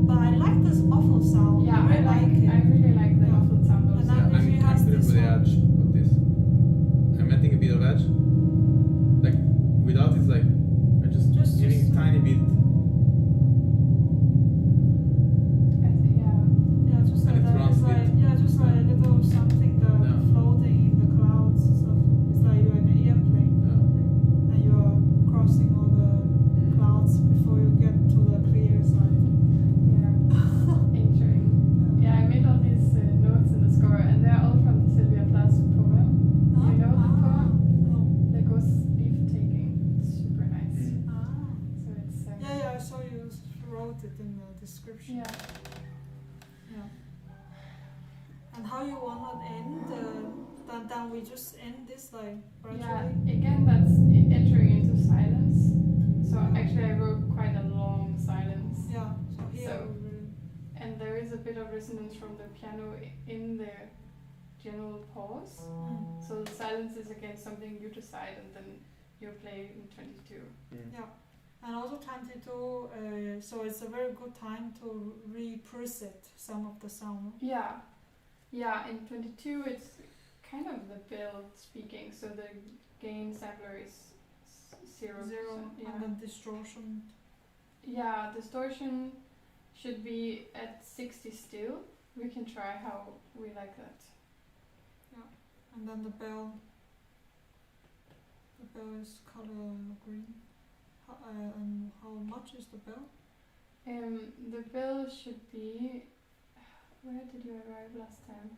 But I like this muffled sound. Yeah, I really like the muffled sound also. I'm a bit of the edge of this. I'm adding a bit of edge. Like without it's like I'm just giving a tiny bit. Yeah, just like that. It's like just like a little something floating in the clouds. So it's like you're in an airplane. And you're crossing all the clouds before you get to the clear side. Entering. Yeah, I made all these notes in the score, and they're all from the Sylvia Plath poem. You know the poem? No. The ghost leaf taking. It's super nice. So it's. Yeah, I saw you wrote it in the description. Yeah. And how you want to end? Then we just end this like gradually. Yeah, again, that's entering into silence. So actually, I wrote quite a long silence. Yeah. So here. So, and there is a bit of resonance from the piano in the general pause. So the silence is again something you decide, and then you play in 22. Yeah. And also 22, so it's a very good time to represet some of the sound. Yeah, in 22 it's kind of the bell speaking, so the gain sampler is 0%. Yeah. And then distortion. Yeah, distortion should be at 60 still. We can try how we like that. Yeah, and then the bell is color green. And how much is the bell? The bell should be, Where did you arrive last time?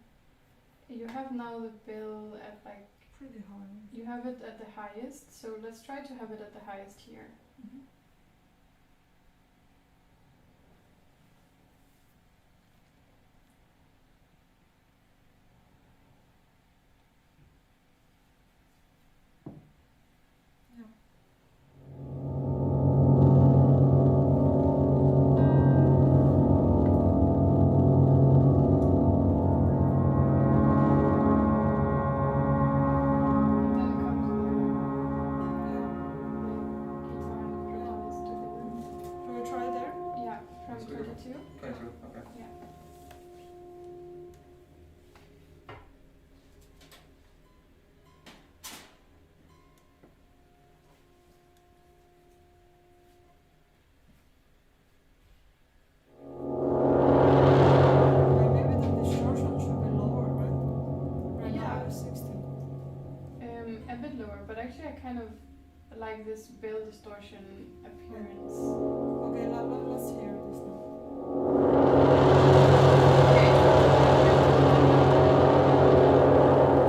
You have now the bill at like Pretty high. you have it at the highest, so let's try to have it at the highest here. Mhm. Yeah. And then comes the Yeah. guitar and violinist to the room. Do we try there? Yeah, from So 22. 22, okay. Yeah. Okay, maybe the distortion should be lower, right? Right now Yeah. it's 16. A bit lower, but actually I kind of like this bill distortion appearance. Okay, let's hear this now. Okay.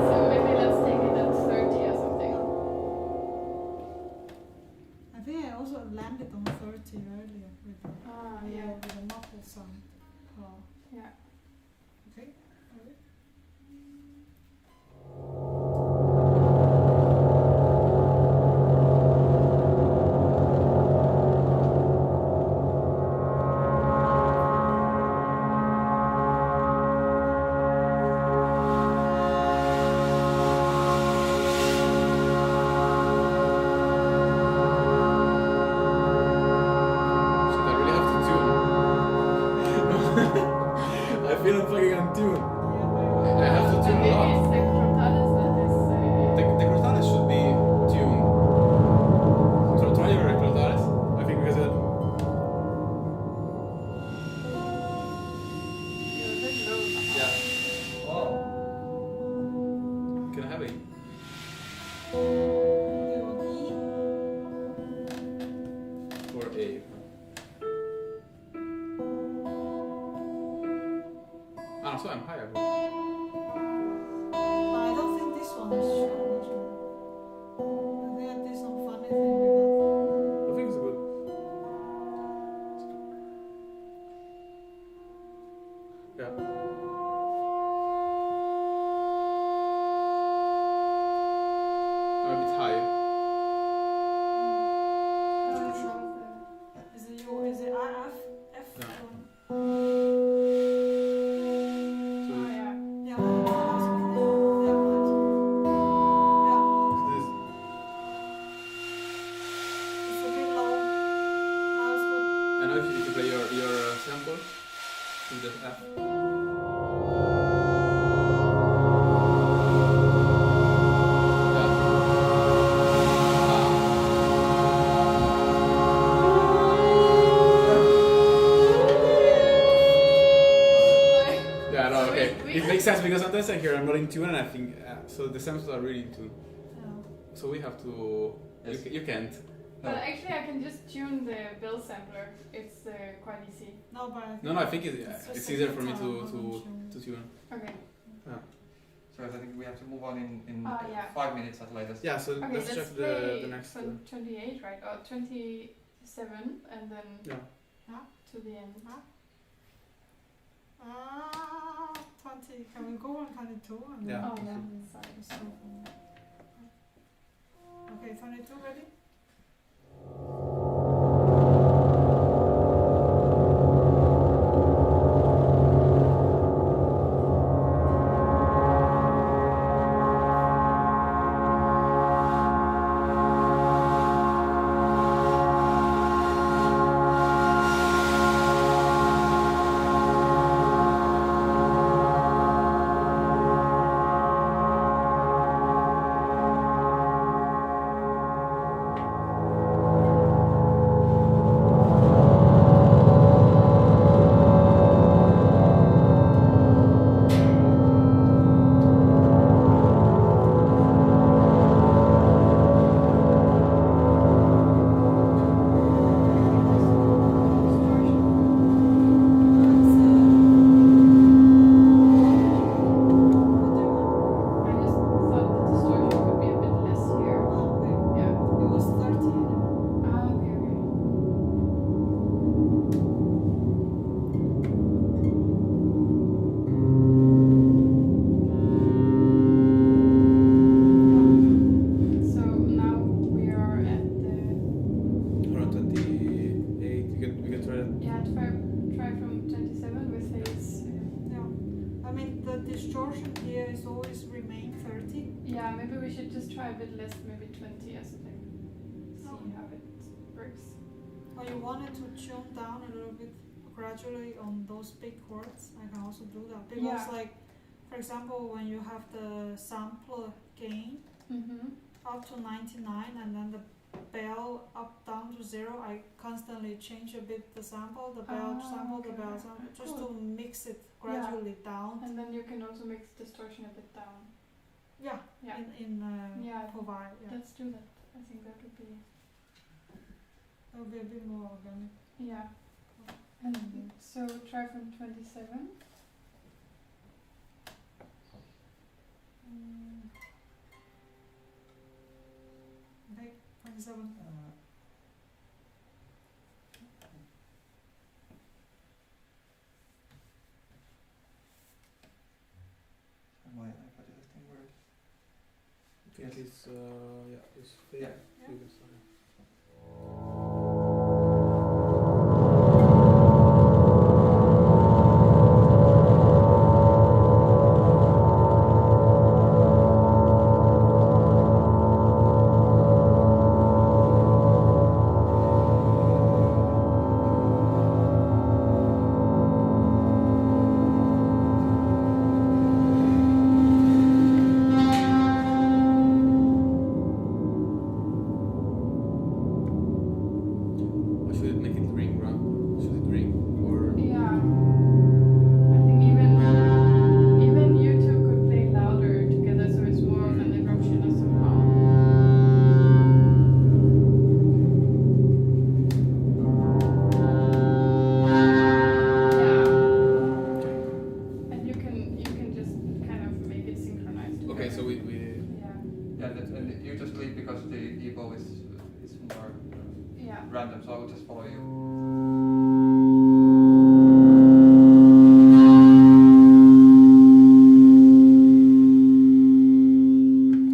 So maybe let's take it at 30 or something. I think I also landed on 30 earlier with the, Ah, yeah. with the muffled sound. Yeah. Okay. Alright. Shit, I really have to tune. I feel I'm fucking on tune. Yeah, I have to tune a Maybe lot. it's the cortalis that is. The crotales should be tuned. Try your crotales. I think because You're a bit low somehow. yeah. Wow. Can I have it? okay, on E. Or A? Ah, so I'm higher. I don't think this one is sure actually. I think I did some funny thing with I think it's good. Yeah. I'm a bit high. that. Is it U? Is it I F? F? No. Or- So Oh, yeah. Yeah, that's good. Yeah, nice. Yeah, this it's a bit low. Now it's good. and now if you play your sample with the F. Yeah, no, So okay. we- It makes sense because sometimes I hear I'm not in tune and I think so the samples are really in tune. Yeah. So we have to. Yes. You can't. But actually, I can just tune the bill sampler. It's quite easy. No, but I think No, I think just it's a easier for me guitar, I'm not sure. to tune. Okay. So I think we have to move on in Yeah. 5 minutes at latest. Yeah, so Okay, let's let's check play the next. from 28, right? Or 27, and then Yeah. to the end. 20. Can we go on 22? And Yeah. Oh, yeah. Sorry. Sorry. Okay, 22 ready? mean, the distortion here is always remain 30. Yeah, maybe we should just try a bit less, maybe 20 or something. See how it works. Or you wanted to tune down a little bit gradually on those big chords, I can also do that. Because like, for example, when you have the sampler gain up to 99 and then the bell up down to 0, I constantly change a bit the sample, the bell sample, the bell sample, just to mix it gradually down. And then you can also mix distortion a bit down. Yeah, in provide. Yeah. Let's do that. I think that would be a bit more organic. Yeah. And so try from 27. Okay, 27. My iPad is acting weird. I think it's fade. Yeah. You can start. Random, so I will just follow you.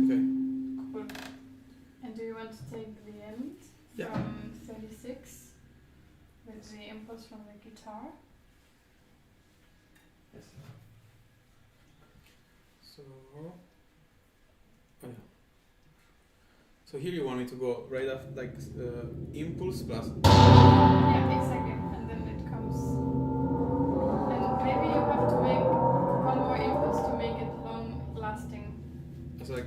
Okay. Cool. And do you want to take the end from 36 with the impulse from the guitar? Yes. So here you want me to go right after, like impulse plus. Yeah, exactly. And then it comes. And maybe you have to make one more impulse to make it long lasting. It's like.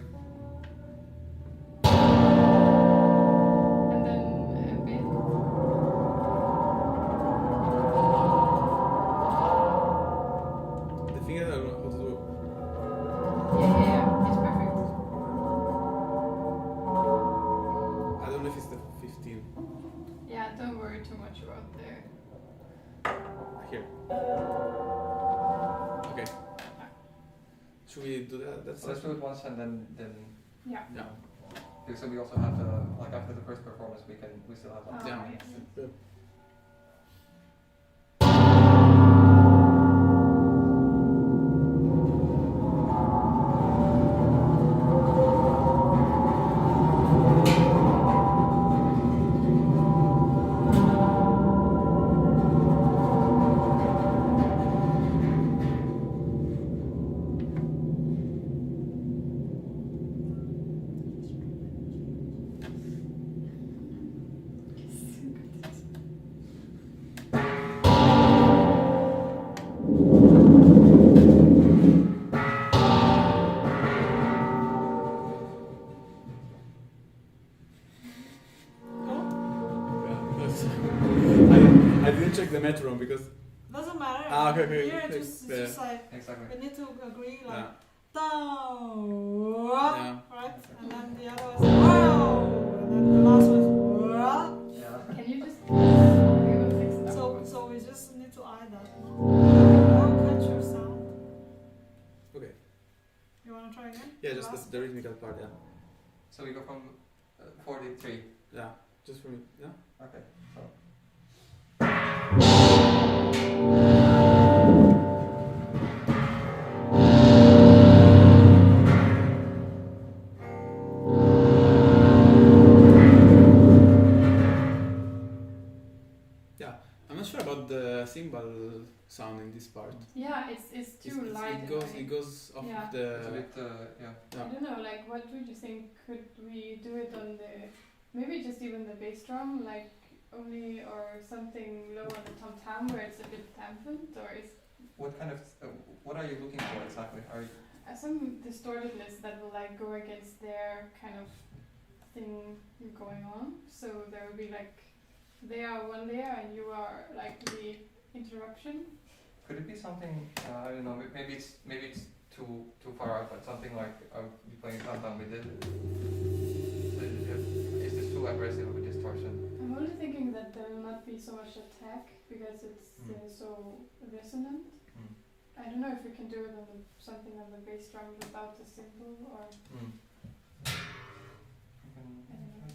And then a bit. The thing is, I don't know how to do. Yeah. It's perfect. I don't know if it's the 15. Yeah, don't worry too much about there. Here. Okay. Should we do that? Let's do it once and then Yeah. because we also have like after the first performance we still have one. Yeah. Yes. I didn't check the metronome because. Doesn't matter. Okay. Here it's just like Exactly. we need to agree like Yeah. down, Yeah. right? And then the other was wow, and then the last was wow. Yeah. Can you just? We will fix it afterwards. So we just need to add that. Or catch your sound. Okay. You wanna try again? Yeah, just Last? the rhythmical part. Yeah. So we go from 43. Yeah. Just for me. Yeah. Okay. So. Yeah. I'm not sure about the cymbal sounding in this part. Yeah, it's too light. It goes off Yeah. the. It's a bit, I don't know, like what would you think? Could we do it on the maybe just even the bass drum, like only or something low on the tom tam where it's a bit dampened, or is what kind of, what are you looking for exactly? Are you, some distortedness that will like go against their kind of thing going on? So there will be like they are one layer and you are like the interruption. could it be something, I don't know, maybe it's too far out, but something like, I'll be playing tom tam with it. So is this too aggressive of a distortion? I'm only thinking that there will not be so much attack because it's so resonant. Mm. I don't know if we can do it on something on the bass drum without the cymbal or Mm. I don't know.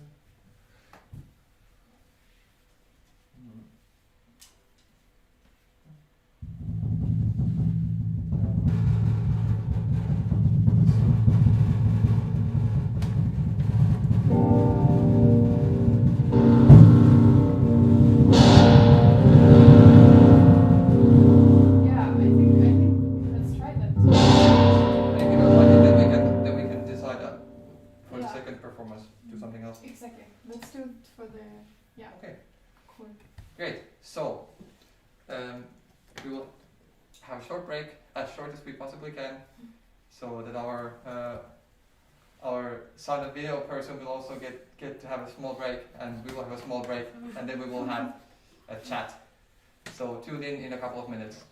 Mm. Yeah, I think let's try that. Maybe not like it, then we can decide that for the Yeah. second performance, do something else. Exactly. Let's do it for the Okay, cool. great. So, we will have a short break, as short as we possibly can, so that our sound and video person will also get to have a small break, and we will have a small break, and then we will have a chat. So tune in a couple of minutes.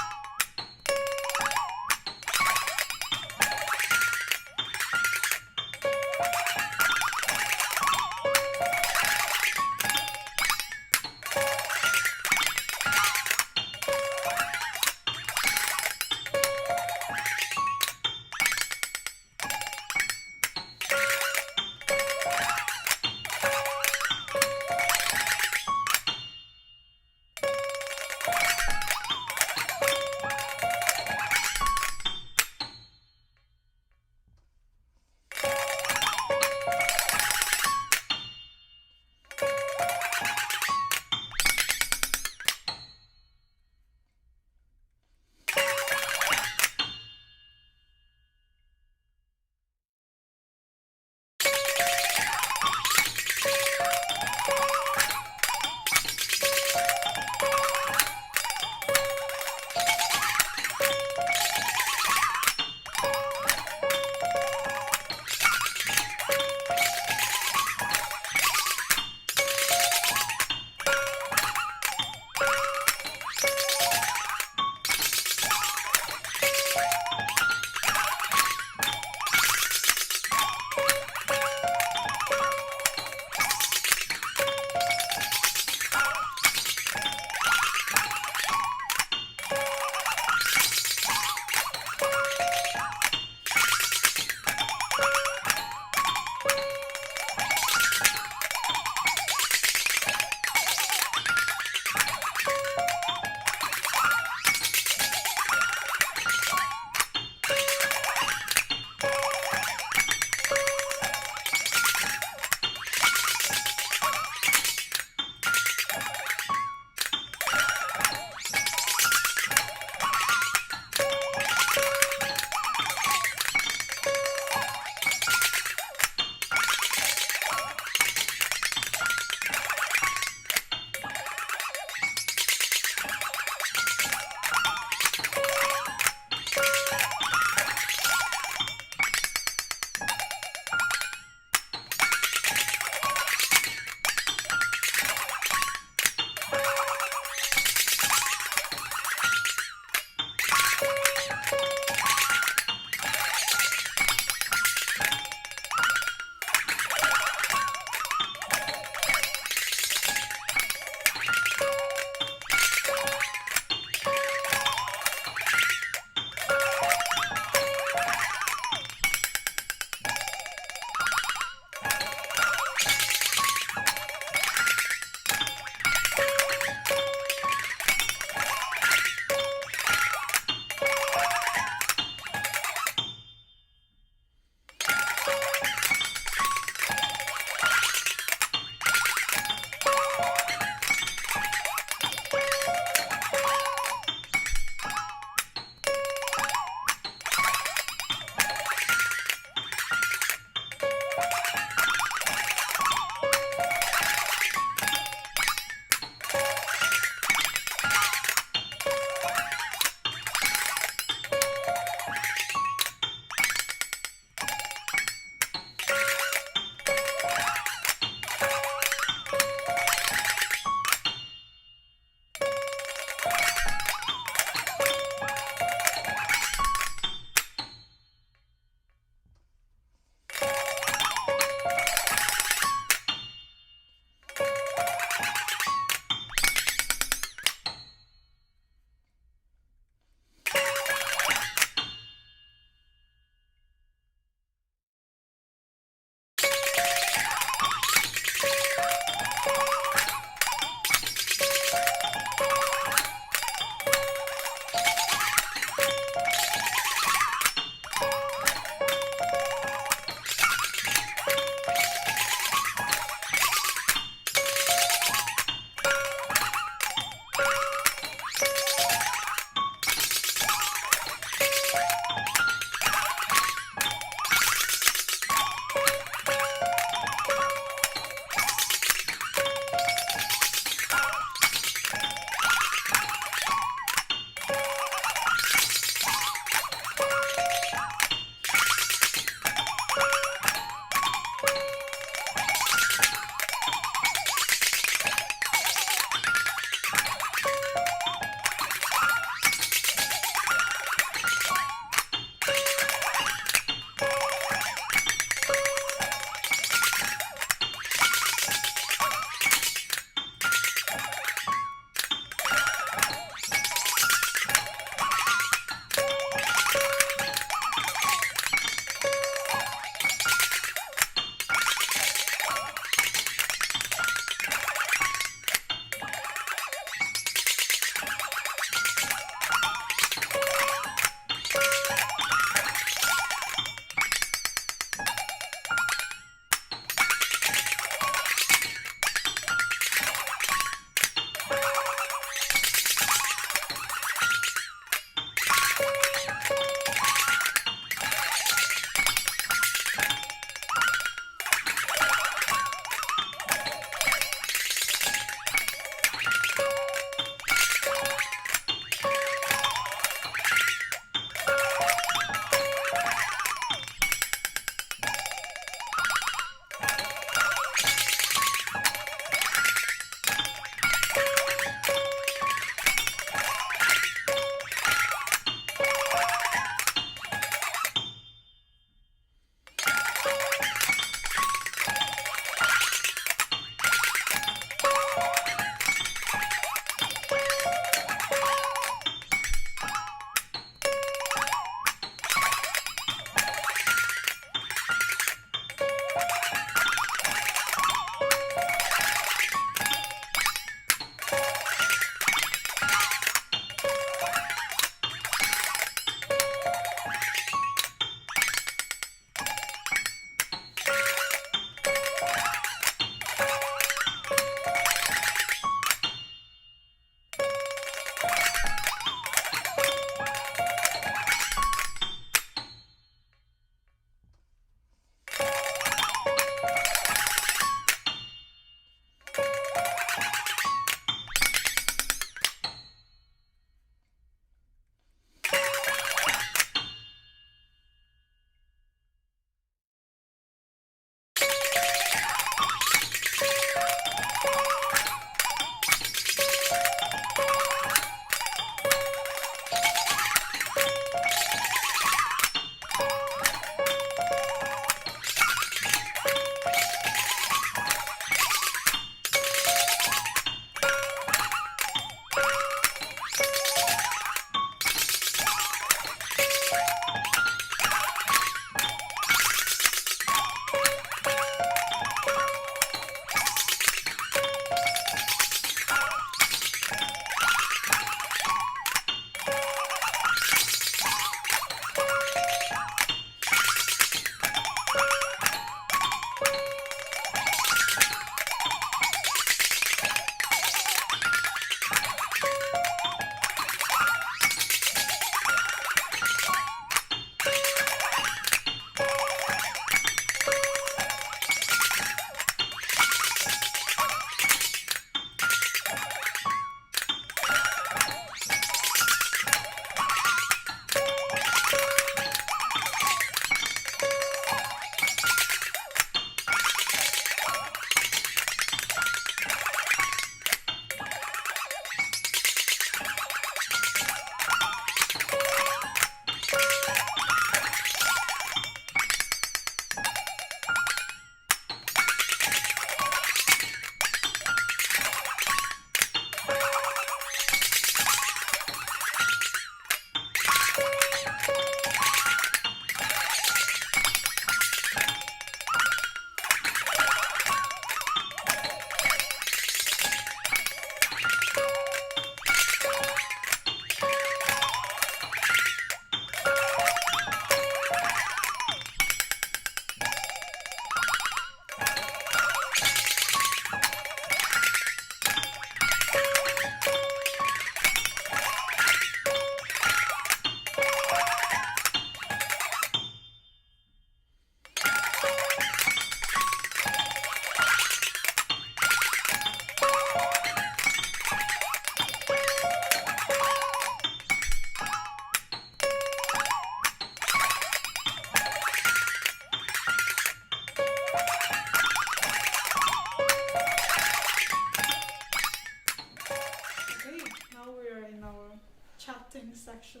section.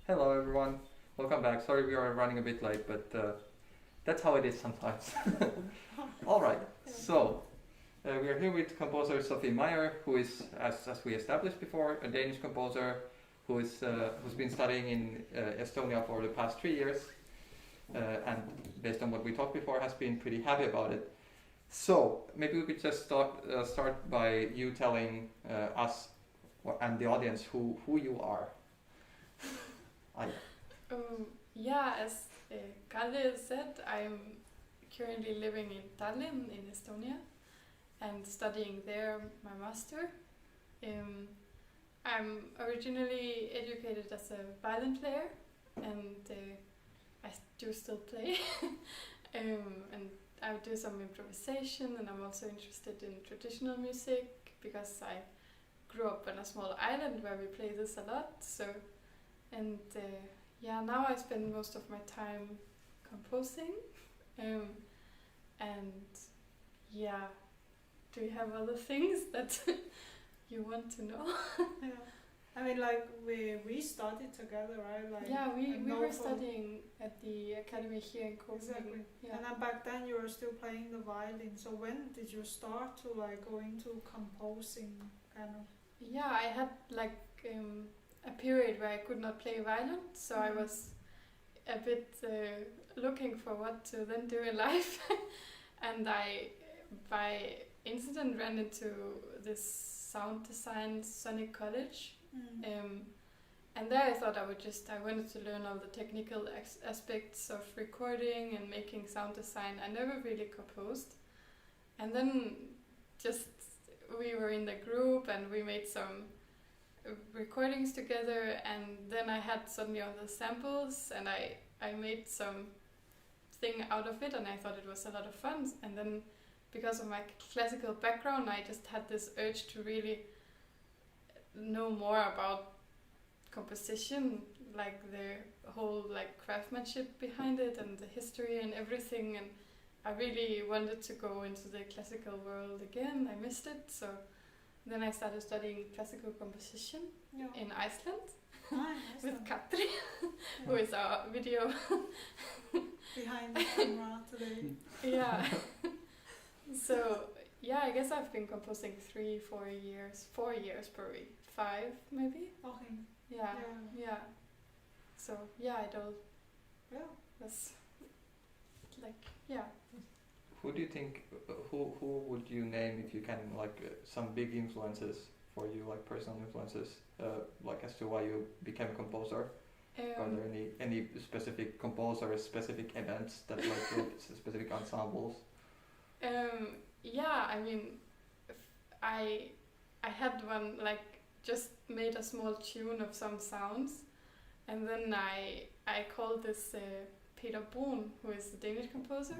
Hello everyone, welcome back. Sorry we are running a bit late, but that's how it is sometimes. Alright, so we are here with composer Sofie Meyer, who is, as we established before, a Danish composer who's been studying in Estonia for the past 3 years, and based on what we talked before, has been pretty happy about it. So maybe we could just start by you telling us and the audience who you are. Yeah, as Kalle said, I'm currently living in Tallinn in Estonia and studying there my master. I'm originally educated as a violin player, and I do still play. And I do some improvisation, and I'm also interested in traditional music because I grew up on a small island where we play this a lot. So, and yeah, now I spend most of my time composing. And yeah, do you have other things that you want to know? Yeah. I mean, like, we studied together, right? Like, yeah, we were studying at the academy here in Copenhagen. Exactly. Yeah. And then back then you were still playing the violin. So when did you start to like go into composing, kind of? Yeah, I had like a period where I could not play violin, so I was a bit looking for what to then do in life. And I, by incident, ran into this sound design sonic college. And there I thought I wanted to learn all the technical aspects of recording and making sound design. I never really composed. And then just we were in the group and we made some recordings together, and then I had suddenly all the samples and I made some thing out of it, and I thought it was a lot of fun. And then because of my classical background, I just had this urge to really know more about composition, like the whole like craftsmanship behind it and the history and everything, and I really wanted to go into the classical world again. I missed it, so then I started studying classical composition in Iceland. With Katri, who is our video behind the camera today. Yeah. So yeah, I guess I've been composing 4 years probably, 5 maybe. Okay. Yeah. So yeah, I don't. Yeah. That's like yeah. Who do you think? Who would you name if you can, like some big influences for you, like personal influences, like as to why you became a composer? Are there any specific composers, specific events that like specific ensembles? Yeah, I mean, I had one, like, just made a small tune of some sounds, and then I called this Peter Bohn, who is a Danish composer,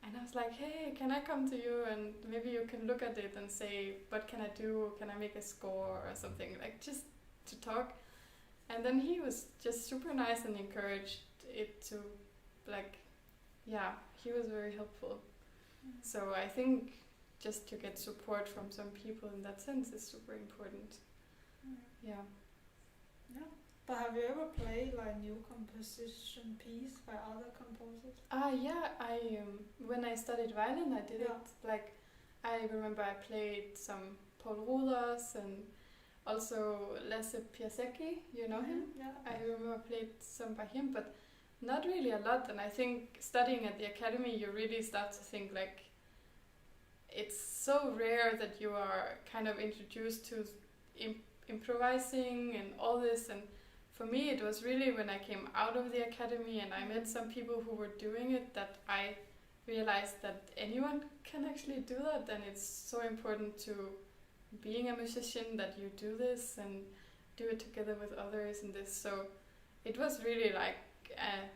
and I was like, hey, can I come to you and maybe you can look at it and say, what can I do? Can I make a score or something, like just to talk? And then he was just super nice and encouraged it to, like, yeah, he was very helpful. So I think just to get support from some people in that sense is super important. Yeah. But have you ever played like new composition piece by other composers? Yeah, I when I studied violin, I did it. Like, I remember I played some Paul Ruders and also Lasse Piasecki, you know him? Yeah. I remember I played some by him, but not really a lot. And I think studying at the academy, you really start to think like it's so rare that you are kind of introduced to improvising and all this. And for me, it was really when I came out of the academy and I met some people who were doing it that I realized that anyone can actually do that, and it's so important to being a musician that you do this and do it together with others and this. So it was really like a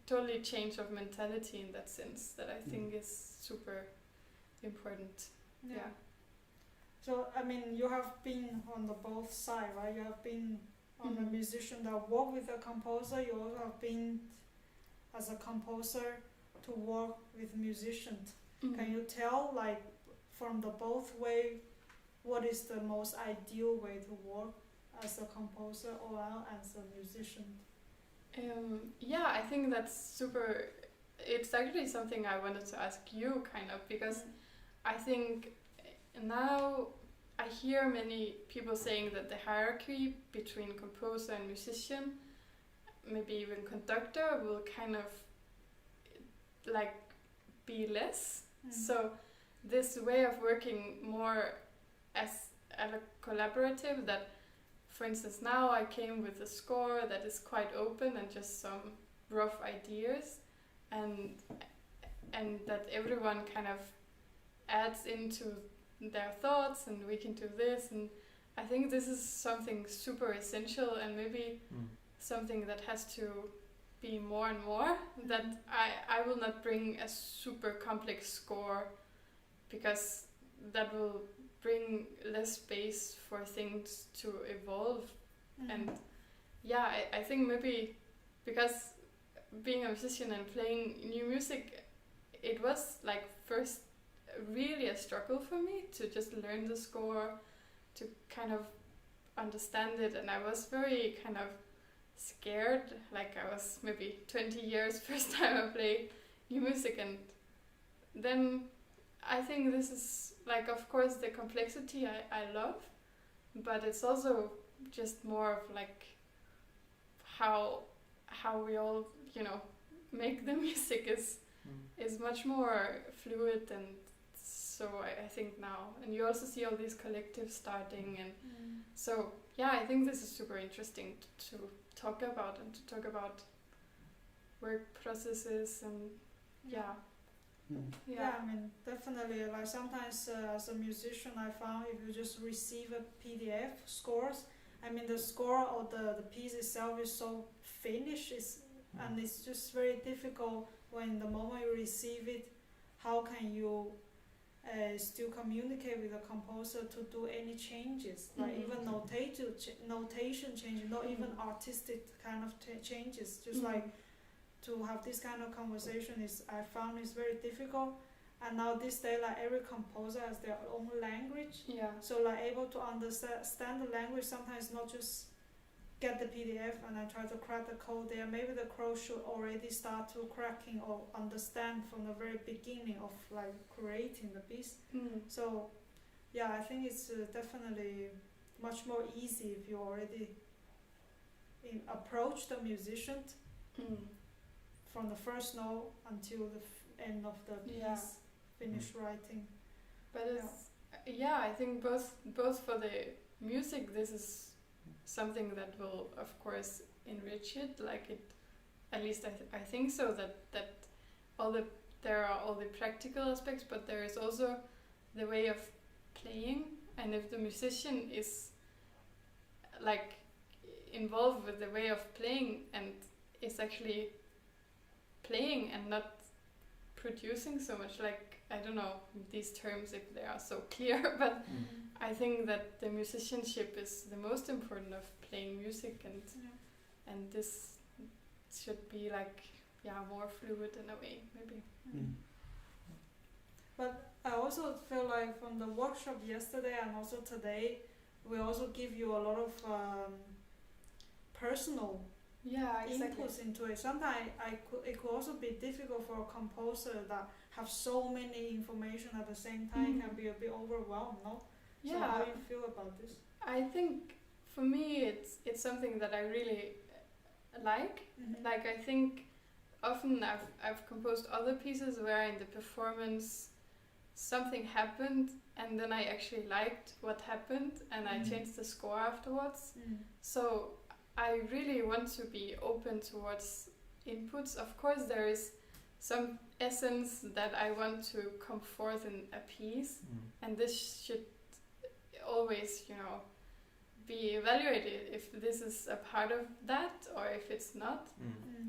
totally change of mentality in that sense that I think is super important. Yeah. So I mean, you have been on the both side, right? You have been on a musician that work with a composer. You also have been as a composer to work with musicians. Can you tell, like, from the both way, what is the most ideal way to work as a composer or as a musician? Yeah, I think that's super. It's actually something I wanted to ask you, kind of, because I think now I hear many people saying that the hierarchy between composer and musician, maybe even conductor, will kind of like be less. So this way of working more as a collaborative, that for instance now I came with a score that is quite open and just some rough ideas, and that everyone kind of adds into their thoughts, and we can do this, and I think this is something super essential, and maybe something that has to be more and more, that I will not bring a super complex score, because that will bring less space for things to evolve. And yeah, I think maybe because being a musician and playing new music, it was like first really a struggle for me to just learn the score, to kind of understand it, and I was very kind of scared, like I was maybe 20 years first time I played new music. And then I think this is like, of course the complexity I love, but it's also just more of like how we all, you know, make the music is much more fluid. And so I think now, and you also see all these collectives starting, and so yeah, I think this is super interesting to talk about, and to talk about work processes, and yeah, I mean, definitely, like sometimes as a musician I found if you just receive a PDF scores, I mean the score or the piece itself is so finished, and it's just very difficult when the moment you receive it, how can you still communicate with the composer to do any changes, like even notation changes, not even artistic kind of changes, just like to have this kind of conversation I found is very difficult. And now this day, like every composer has their own language, so like able to understand the language, sometimes not just get the PDF and I try to crack the code there. Maybe the code should already start to cracking or understand from the very beginning of like creating the piece. So yeah, I think it's definitely much more easy if you already approach the musician from the first note until the end of the piece, finished writing. But it's I think both for the music, this is something that will of course enrich it, like it, at least I think so, that there are all the practical aspects, but there is also the way of playing, and if the musician is like involved with the way of playing and is actually playing and not producing so much, like I don't know these terms if they are so clear, but I think that the musicianship is the most important of playing music, and this should be like more fluid in a way, maybe. But I also feel like from the workshop yesterday and also today, we also give you a lot of personal inputs into it. Sometimes it could also be difficult for a composer that have so many information at the same time, can be a bit overwhelmed, no? So how do you feel about this? I think for me it's something that I really like. Like I think often I've composed other pieces where in the performance something happened and then I actually liked what happened and I changed the score afterwards. So I really want to be open towards inputs. Of course there is some essence that I want to come forth in a piece, and this should always, you know, be evaluated if this is a part of that or if it's not.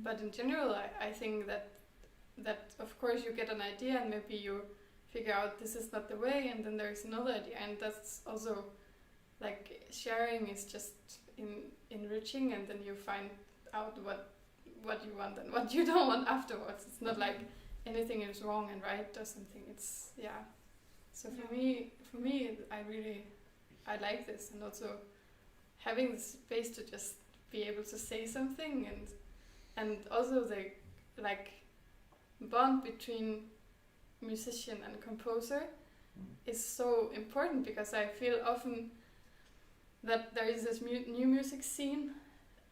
But in general I think that of course you get an idea and maybe you figure out this is not the way, and then there's another idea, and that's also like sharing is just enriching, and then you find out what you want and what you don't want afterwards. It's not like anything is wrong and right or something. It's so for me I like this, and also having the space to just be able to say something, and also the like bond between musician and composer is so important, because I feel often that there is this new music scene,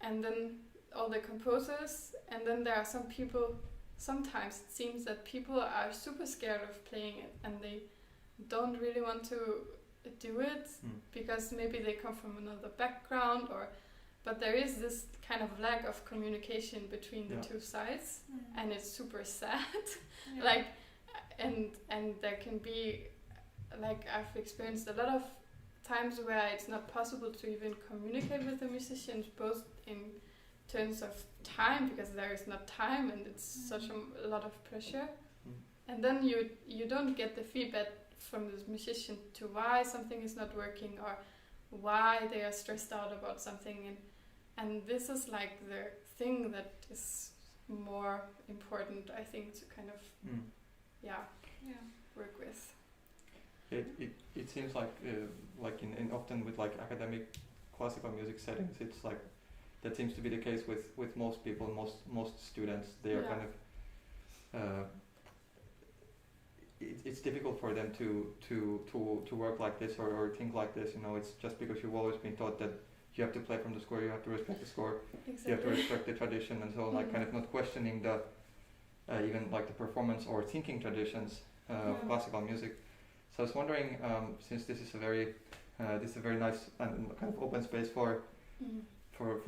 and then all the composers, and then there are some people, sometimes it seems that people are super scared of playing it, and they don't really want to do it because maybe they come from another background, but there is this kind of lack of communication between the two sides, and it's super sad. Like, and there can be, like, I've experienced a lot of times where it's not possible to even communicate with the musicians, both in terms of time, because there is not time and it's such a lot of pressure, and then you don't get the feedback from the musician to why something is not working or why they are stressed out about something, and this is like the thing that is more important, I think, to kind of work with. It seems like in often with like academic classical music settings, it's like that seems to be the case with most people, most students. They are kind of it's difficult for them to work like this or think like this. You know, it's just because you've always been taught that you have to play from the score, you have to respect the score, you have to respect the tradition, and so like kind of not questioning the even like the performance or thinking traditions of classical music. So I was wondering, since this is a very nice and kind of open space for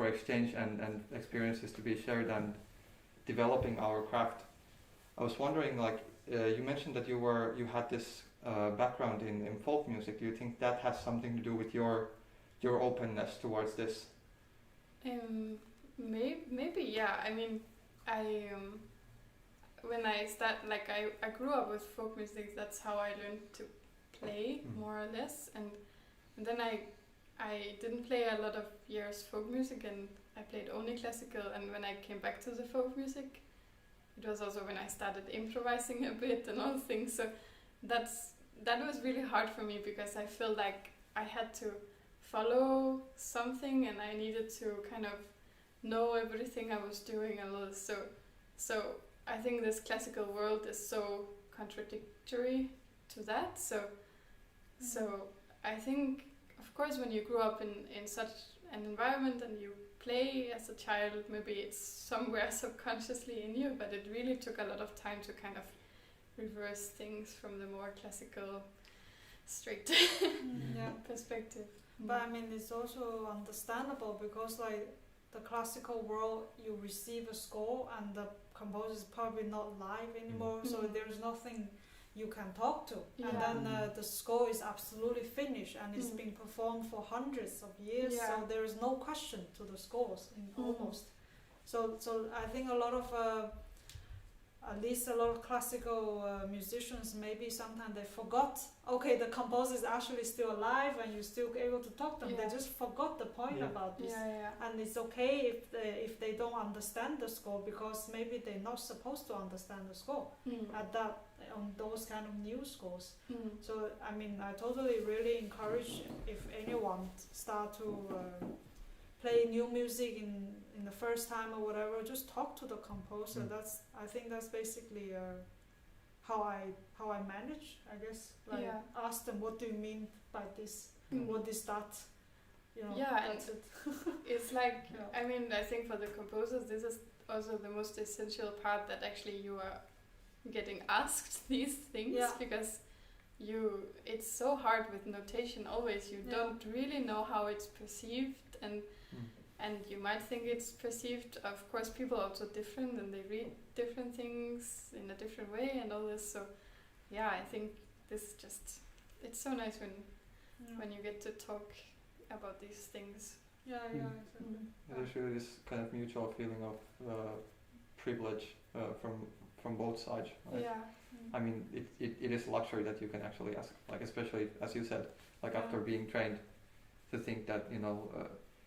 exchange and experiences to be shared and developing our craft, I was wondering, like, you mentioned that you had this background in folk music. Do you think that has something to do with your openness towards this? Maybe, yeah. I mean, when I I grew up with folk music. That's how I learned to play, more or less. And then I didn't play a lot of years folk music, and I played only classical. And when I came back to the folk music, it was also when I started improvising a bit and all things. So that was really hard for me, because I felt like I had to follow something and I needed to kind of know everything I was doing and all this. So I think this classical world is so contradictory to that. So I think, of course, when you grew up in such an environment and you play as a child, maybe it's somewhere subconsciously in you, but it really took a lot of time to kind of reverse things from the more classical, strict perspective. But I mean, it's also understandable, because like the classical world, you receive a score and the composer is probably not live anymore, so there's nothing you can talk to. And then the score is absolutely finished and it's been performed for hundreds of years, so there is no question to the scores almost. So I think a lot of at least a lot of classical musicians, maybe sometimes they forgot, okay, the composer is actually still alive and you're still able to talk to them. They just forgot the point about this. And it's okay if they don't understand the score, because maybe they're not supposed to understand the score on those kind of new scores. So I mean, I totally really encourage, if anyone start to play new music in the first time or whatever, just talk to the composer. I think that's basically how I manage, I guess. Like ask them, what do you mean by this? What is that? You know, that's it. It's like, I mean, I think for the composers, this is also the most essential part, that actually you are getting asked these things, because it's so hard with notation always. You don't really know how it's perceived, and you might think it's perceived. Of course, people are also different and they read different things in a different way and all this. So I think this just, it's so nice when you get to talk about these things. Exactly. There's really this kind of mutual feeling of privilege from both sides. Right? I mean, it is a luxury that you can actually ask, like, especially as you said, like after being trained, to think that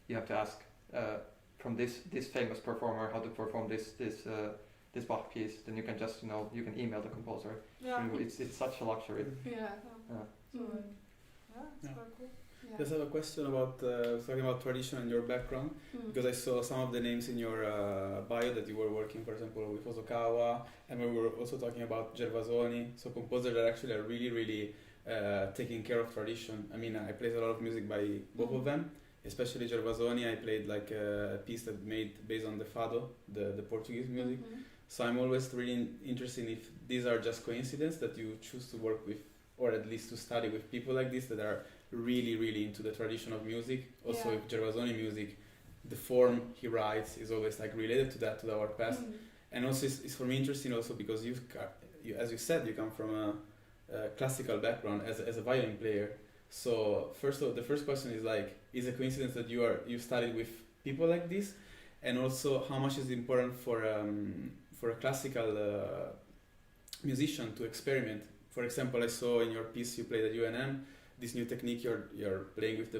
you have to ask from this famous performer how to perform this Bach piece. Then you can just you can email the composer. It's such a luxury. It's very cool. Yeah. Just have a question about talking about tradition and your background, because I saw some of the names in your bio that you were working, for example, with Hosokawa, and we were also talking about Gervasoni, so composers that actually are really taking care of tradition. I mean, I played a lot of music by both of them, especially Gervasoni. I played like a piece that made based on the fado, the Portuguese music. So I'm always really interested if these are just coincidence that you choose to work with, or at least to study with people like this that are really into the tradition of music. Also with Gervasoni music, the form he writes is always like related to that, to our past. And also it's for me interesting also because you, as you said, you come from a classical background as a violin player. So the first question is like, is it a coincidence that you studied with people like this? And also, how much is important for a classical musician to experiment? For example, I saw in your piece you played at UNM this new technique you're playing with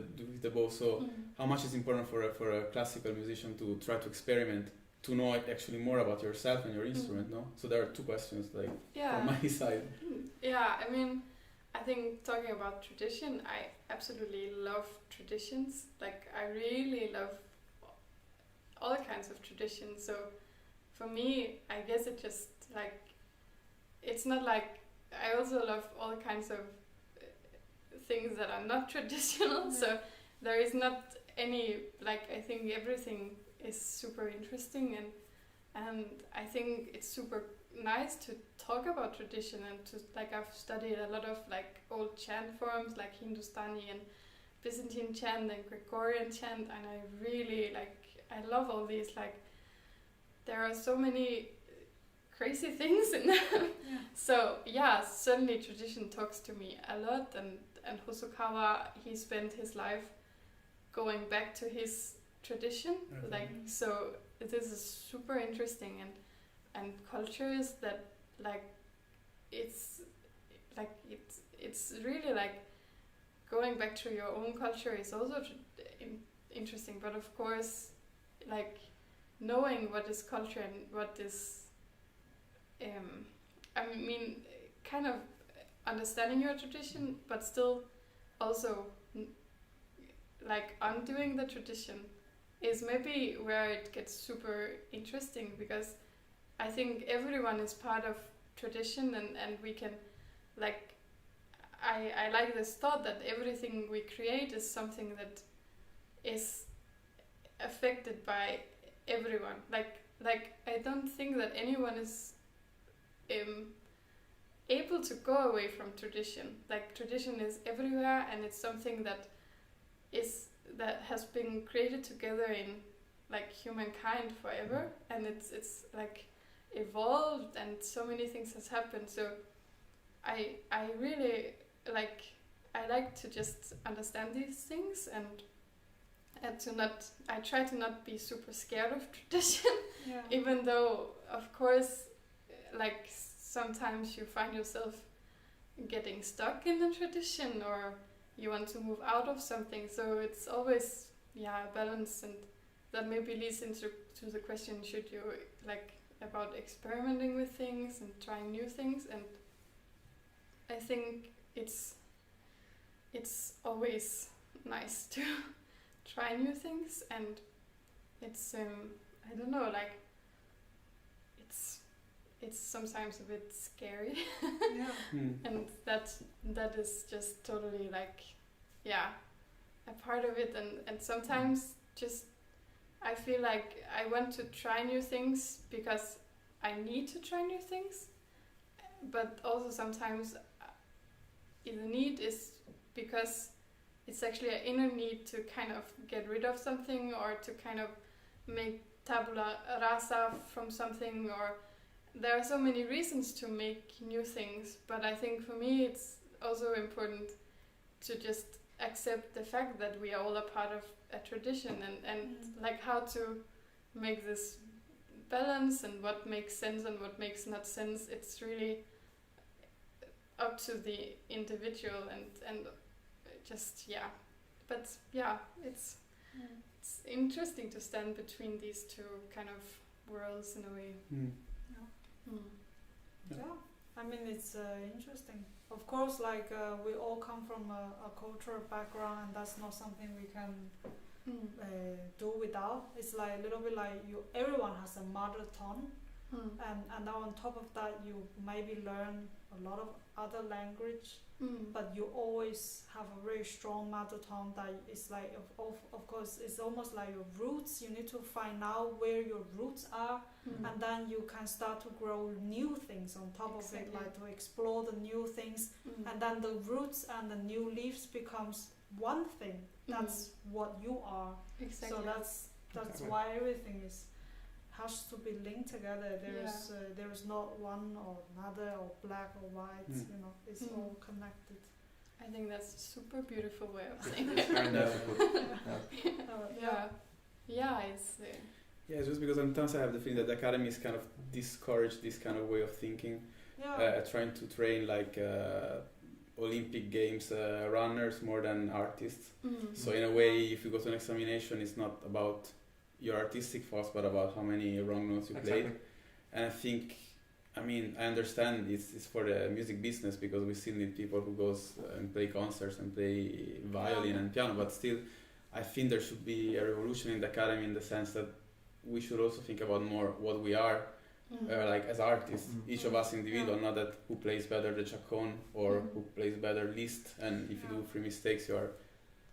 the bow. So how much is important for a classical musician to try to experiment, to know actually more about yourself and your instrument? No. So there are two questions like from my side. Yeah, I mean, I think talking about tradition, I absolutely love traditions. Like, I really love all kinds of traditions. So for me, I guess it just like, it's not like, I also love all kinds of things that are not traditional. So there is not any, like, I think everything is super interesting, and I think it's super nice to talk about tradition, and to, like, I've studied a lot of like old chant forms like Hindustani and Byzantine chant and Gregorian chant, and I really I love all these, like, there are so many crazy things in them. So yeah, certainly tradition talks to me a lot, and Hosokawa, he spent his life going back to his tradition, like, so this is super interesting, and cultures that like, it's really like going back to your own culture is also interesting, but of course, like, knowing what is culture and what is I mean, kind of understanding your tradition, but still also like undoing the tradition is maybe where it gets super interesting, because I think everyone is part of tradition, and we can, like, I like this thought that everything we create is something that is affected by everyone. Like I don't think that anyone is able to go away from tradition. Like, tradition is everywhere, and it's something that has been created together in like humankind forever, and it's like evolved, and so many things has happened. So I really I like to just understand these things, and I try to not be super scared of tradition. Even though of course, like, sometimes you find yourself getting stuck in the tradition, or you want to move out of something. So it's always a balance, and that maybe leads into the question, should you like about experimenting with things and trying new things. And I think it's always nice to try new things, and it's I don't know, like, it's sometimes a bit scary. And that is just totally like a part of it, and sometimes just I feel like I want to try new things because I need to try new things, but also sometimes the need is because it's actually an inner need to kind of get rid of something, or to kind of make tabula rasa from something, or there are so many reasons to make new things. But I think for me it's also important to just accept the fact that we are all a part of a tradition, and like how to make this balance, and what makes sense and what makes not sense. It's really up to the individual, and just but it's interesting to stand between these two kind of worlds in a way. Yeah, I mean, it's interesting of course, like we all come from a cultural background, and that's not something we can do without. It's like a little bit like everyone has a mother tongue, and now on top of that, you maybe learn a lot of other language, but you always have a very strong mother tongue that is like, of course, it's almost like your roots. You need to find out where your roots are, and then you can start to grow new things on top of it, like to explore the new things, and then the roots and the new leaves becomes one thing. That's what you are. Exactly. So that's why everything has to be linked together. There is not one or another or black or white. You know, it's all connected. I think that's a super beautiful way of saying It's it. very nice to put. Yeah, it's just because sometimes I have the feeling that the academy is kind of discourage this kind of way of thinking, trying to train like Olympic Games runners more than artists. So in a way, if you go to an examination, it's not about your artistic thoughts, but about how many wrong notes you played. And I think, I mean, I understand it's for the music business, because we still need people who goes and play concerts and play violin and piano, but still, I think there should be a revolution in the academy, in the sense that we should also think about more what we are, like as artists, each of us individual, not that who plays better the chaconne or who plays better Liszt, and if you do 3 mistakes,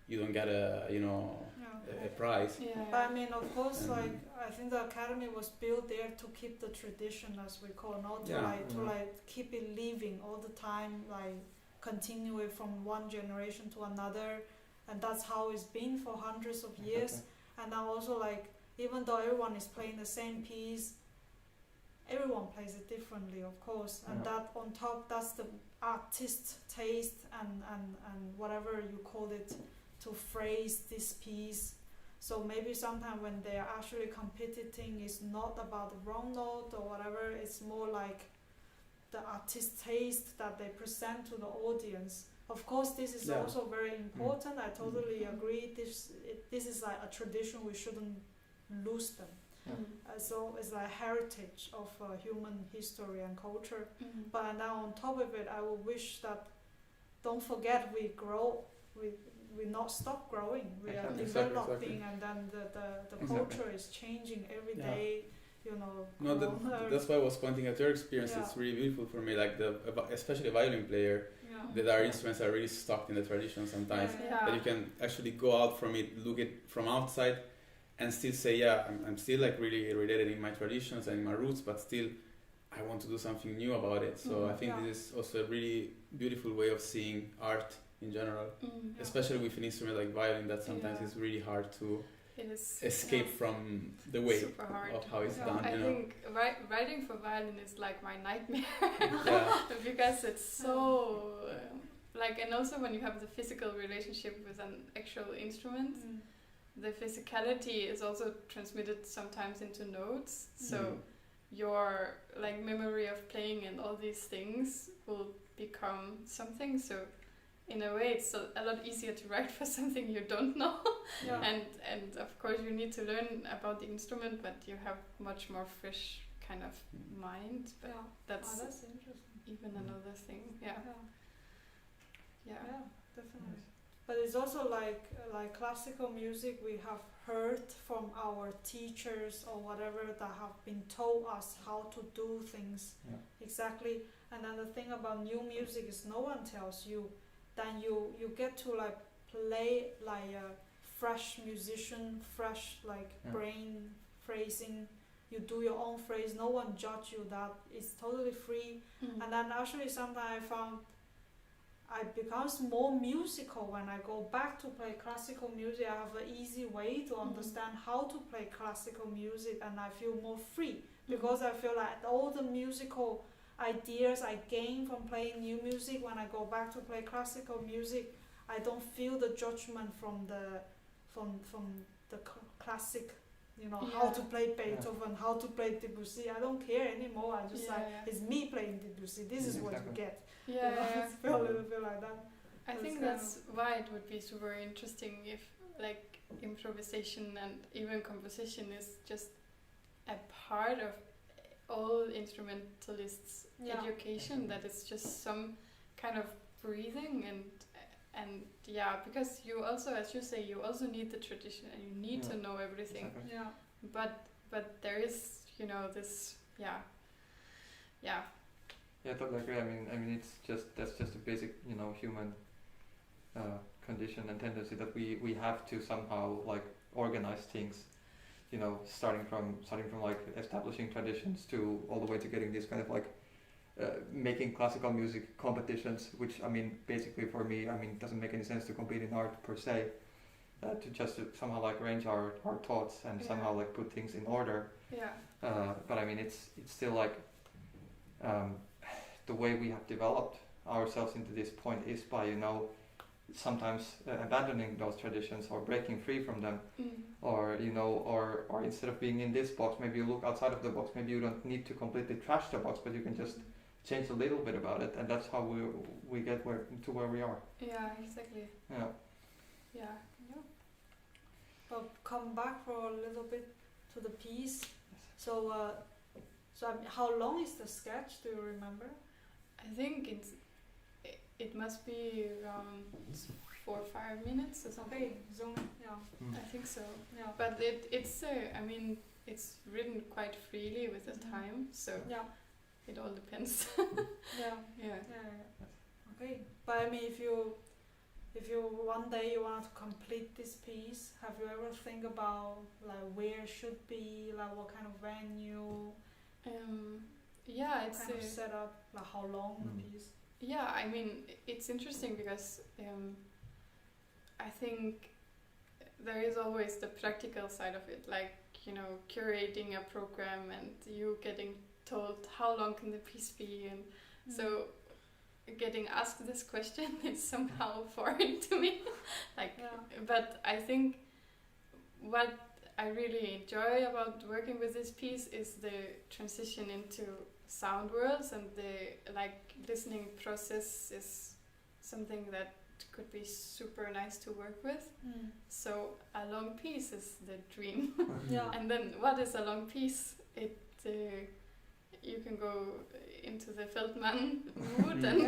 you don't get a prize. But I mean, of course, like I think the academy was built there to keep the tradition, as we call, not to like keep it living all the time, like continue it from one generation to another, and that's how it's been for hundreds of years. And now also, like, even though everyone is playing the same piece, everyone plays it differently, of course, and that on top, that's the artist taste and whatever you call it, to phrase this piece. So maybe sometimes when they are actually competing, it's not about the wrong note or whatever, it's more like the artist taste that they present to the audience. Of course, this is also very important. I totally agree. This is like a tradition, we shouldn't lose them. So it's like heritage of human history and culture. But now on top of it, I would wish that, don't forget, we grow, we not stop growing. We are developing, and then the culture is changing every day. You know. No, that's why I was pointing at your experience. It's really beautiful for me, like especially a violin player. That our instruments are really stuck in the tradition sometimes. That you can actually go out from it, look it from outside, and still say, I'm still like really related in my traditions and in my roots, but still I want to do something new about it. So I think this is also a really beautiful way of seeing art in general, especially with an instrument like violin, that sometimes is really hard to escape from the way of how it's done. I think writing for violin is like my nightmare because it's so like, and also when you have the physical relationship with an actual instrument, the physicality is also transmitted sometimes into notes. So your like memory of playing and all these things will become something. So in a way, it's a lot easier to write for something you don't know. And of course you need to learn about the instrument, but you have much more fresh kind of mind. But that's interesting. Even another thing. Definitely. But it's also like classical music, we have heard from our teachers or whatever that have been told us how to do things exactly. And then the thing about new music is no one tells you. Then you get to like play like a fresh musician, fresh like brain phrasing. You do your own phrase. No one judge you. That it's totally free. And then actually sometimes I found I becomes more musical when I go back to play classical music. I have an easy way to understand how to play classical music, and I feel more free because I feel like all the musical ideas I gain from playing new music, when I go back to play classical music, I don't feel the judgment from the classic, you know, how to play Beethoven, how to play Debussy. I don't care anymore. I just it's me playing Debussy. This is what you get. I feel a little bit like that. I think that's why it would be super interesting if like improvisation and even composition is just a part of all instrumentalists' education, that it's just some kind of breathing and yeah, because you also, as you say, you also need the tradition and you need to know everything. Exactly. Yeah. But there is, you know, this yeah. Yeah, I totally agree. I mean, that's just a basic, you know, human condition and tendency that we have to somehow like organize things, you know, starting from like establishing traditions to all the way to getting these kind of like making classical music competitions, which I mean, basically for me, I mean, it doesn't make any sense to compete in art per se. To somehow like arrange our thoughts and somehow like put things in order. Yeah. But I mean, it's still like the way we have developed ourselves into this point is by, you know, sometimes abandoning those traditions or breaking free from them, or you know, or instead of being in this box, maybe you look outside of the box. Maybe you don't need to completely trash the box, but you can just change a little bit about it, and that's how we get to where we are. Yeah, exactly. Yeah. Yeah. But come back for a little bit to the piece. So, I mean, how long is the sketch? Do you remember? I think it must be around 4 or 5 minutes or something. Okay, so yeah. I think so. Yeah. But it's I mean, it's written quite freely with the time, so Yeah. it all depends. Yeah. Yeah. Okay, but I mean, if you one day you want to complete this piece, have you ever think about like where it should be, like what kind of venue, Yeah, it's kind of setup, like how long the piece? yeah. I mean, it's interesting because I think there is always the practical side of it, like, you know, curating a program and you getting told how long can the piece be, and so getting asked this question is somehow foreign to me. Like, but I think what I really enjoy about working with this piece is the transition into sound worlds, and the like listening process is something that could be super nice to work with. So a long piece is the dream. Yeah. And then what is a long piece? It you can go into the Feldman mood and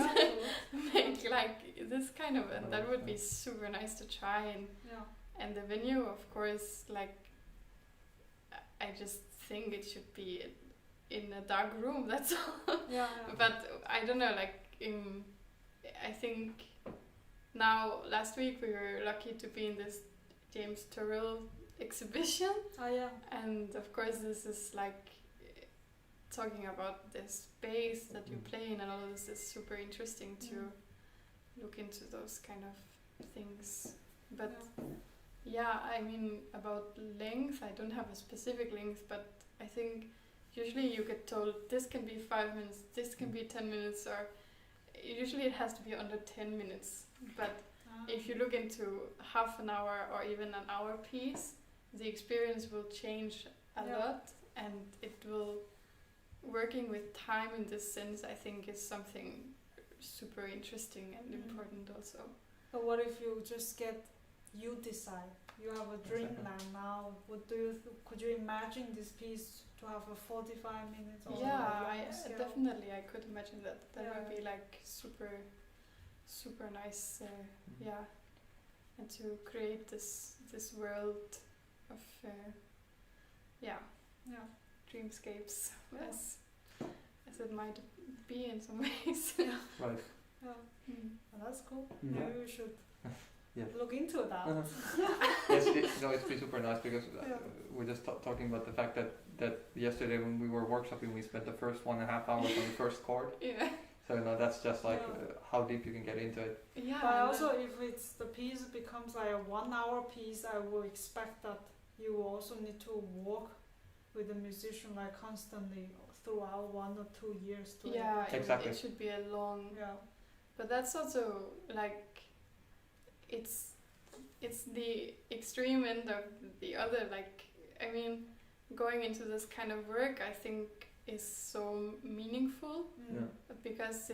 make like this kind of, and that would be super nice to try. And the venue, of course, like I just think it should be in a dark room. That's all. But I don't know. Like I think now last week we were lucky to be in this James Turrell exhibition. And of course this is like talking about the space that you play in, and all of this is super interesting to look into those kind of things. But yeah, I mean, about length, I don't have a specific length, but I think usually you get told this can be 5 minutes, this can be 10 minutes, or usually it has to be under 10 minutes. But if you look into half an hour or even an hour piece, the experience will change a lot, and it will, working with time in this sense, I think is something super interesting and important also. But what if you just you decide, you have a dreamland now, could you imagine this piece to have a 45 minutes or definitely I could imagine that. That would be like super nice, and to create this world of dreamscapes, as it might be in some ways. Right. Well, that's cool. Yeah. Maybe we should look into that. Yes, it's been super nice because we're just talking about the fact that yesterday when we were workshopping, we spent the first 1.5 hours on the first chord. Yeah. So that's just like how deep you can get into it. Yeah. But also, if it's the piece becomes like a 1 hour piece, I will expect that you also need to work with the musician like constantly throughout 1 or 2 years. Exactly. It should be a long. But that's also like it's the extreme end of the other. Like, I mean, going into this kind of work, I think is so meaningful because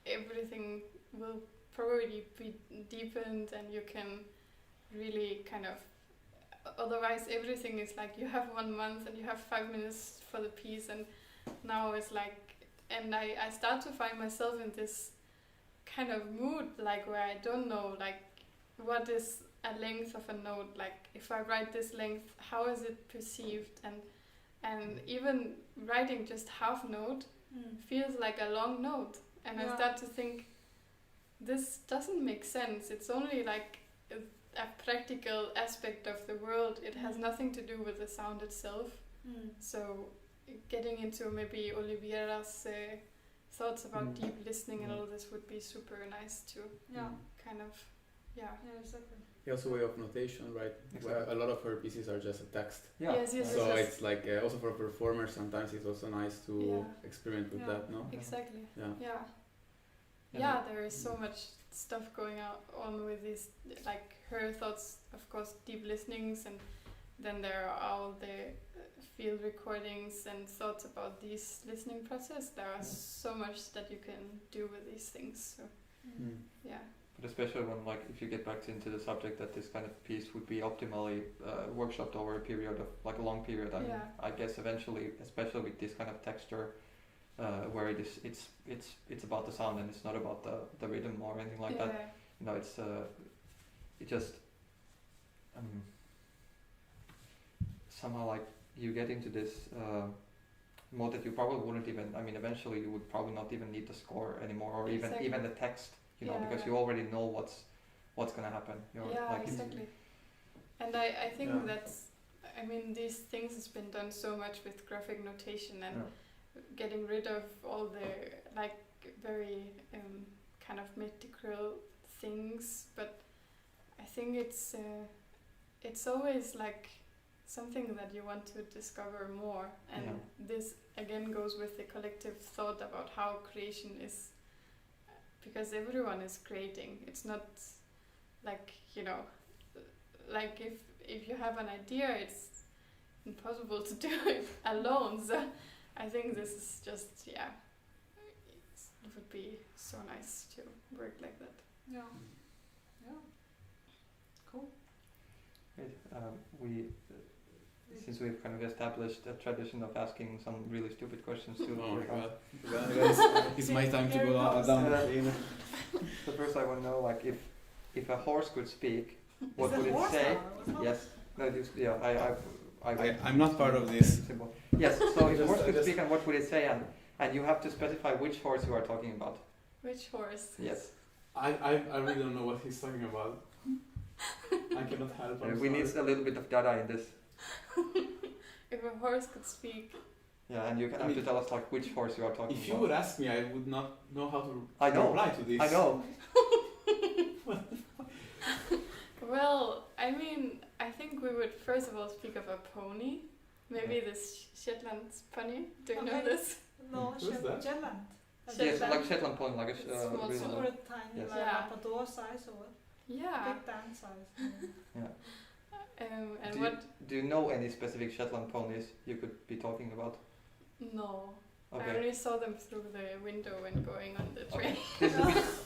everything will probably be deepened, and you can really kind of, otherwise everything is like you have 1 month and you have 5 minutes for the piece, and now it's like, and I start to find myself in this kind of mood, like where I don't know, like what is a length of a note, like if I write this length, how is it perceived, and even writing just half note feels like a long note, and I start to think this doesn't make sense. It's only like a practical aspect of the world. It has nothing to do with the sound itself. So getting into maybe Oliviera's thoughts about deep listening and all this would be super nice to kind of exactly. Also way of notation, right? Exactly. Where a lot of her pieces are just a text. Yes. So it's like also for performers sometimes it's also nice to experiment with that, no? Exactly. Yeah. There is so much stuff going on with these, like her thoughts, of course, deep listenings, and then there are all the field recordings and thoughts about this listening process. There are so much that you can do with these things. So But especially when, like, if you get back into the subject that this kind of piece would be optimally workshopped over a period of, like, a long period. I mean, I guess eventually, especially with this kind of texture, where it's about the sound and it's not about the rhythm or anything like that. You know, it's it just somehow, like, you get into this mode that you probably wouldn't even. I mean, eventually you would probably not even need the score anymore, or even the text. You know, because you already know what's gonna happen. Exactly. And I think that's, I mean, these things has been done so much with graphic notation and getting rid of all the like very kind of mythical things, but I think it's always like something that you want to discover more, and this again goes with the collective thought about how creation is. Because everyone is creating. It's not like, you know, like if you have an idea, it's impossible to do it alone. So I think this is just, it would be so nice to work like that. Yeah. Cool. Great. Since we've kind of established a tradition of asking some really stupid questions too. Oh my god. It's my time to go down. So first I want to know, like, if a horse could speak, what would it say? Yes. No, I'm not part of this. Simple. Yes, so if a horse could speak, and what would it say? And you have to specify which horse you are talking about. Which horse? Yes. I really don't know what he's talking about. I cannot help. We need a little bit of data in this. If a horse could speak. Yeah, and you have to tell us, like, which horse you are talking about. If you would ask me, I would not know how to reply to this. I know. Well, I mean, I think we would first of all speak of a pony. Maybe this Shetland pony. Do you know this? No, Shetland. Yes, like Shetland pony, like a small, really super tiny, yes. like Labrador size or what? Yeah. Big Dan size. And do you know any specific Shetland ponies you could be talking about? No. Okay. I only saw them through the window when going on the train. This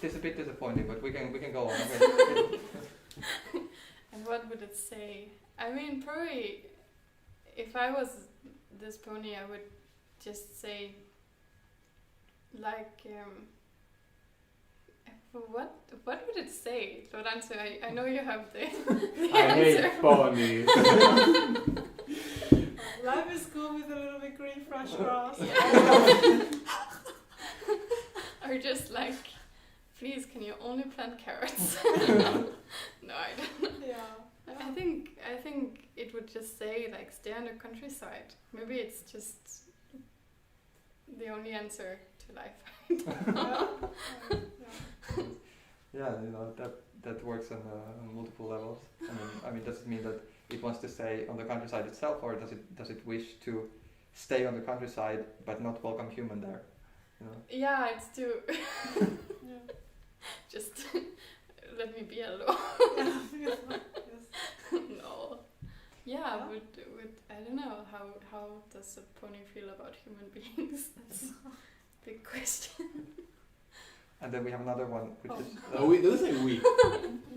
is a bit disappointing, but we can go on. And what would it say? I mean, probably if I was this pony, I would just say, like, what would it say, Lorenzo? I know you have the answer. Hate ponies. Life is cool with a little bit green fresh grass. Or just like, please, can you only plant carrots? No, I don't. Yeah. I think it would just say, like, stay on the countryside. Maybe it's just the only answer to life. Yeah, you know, that works on multiple levels. I mean, does it mean that it wants to stay on the countryside itself, or does it wish to stay on the countryside but not welcome human there? You know? Yeah, it's too. Just let me be alone. No. Yeah, would I don't know how does a pony feel about human beings? That's a big question. And then we have another one, which is... We don't say we.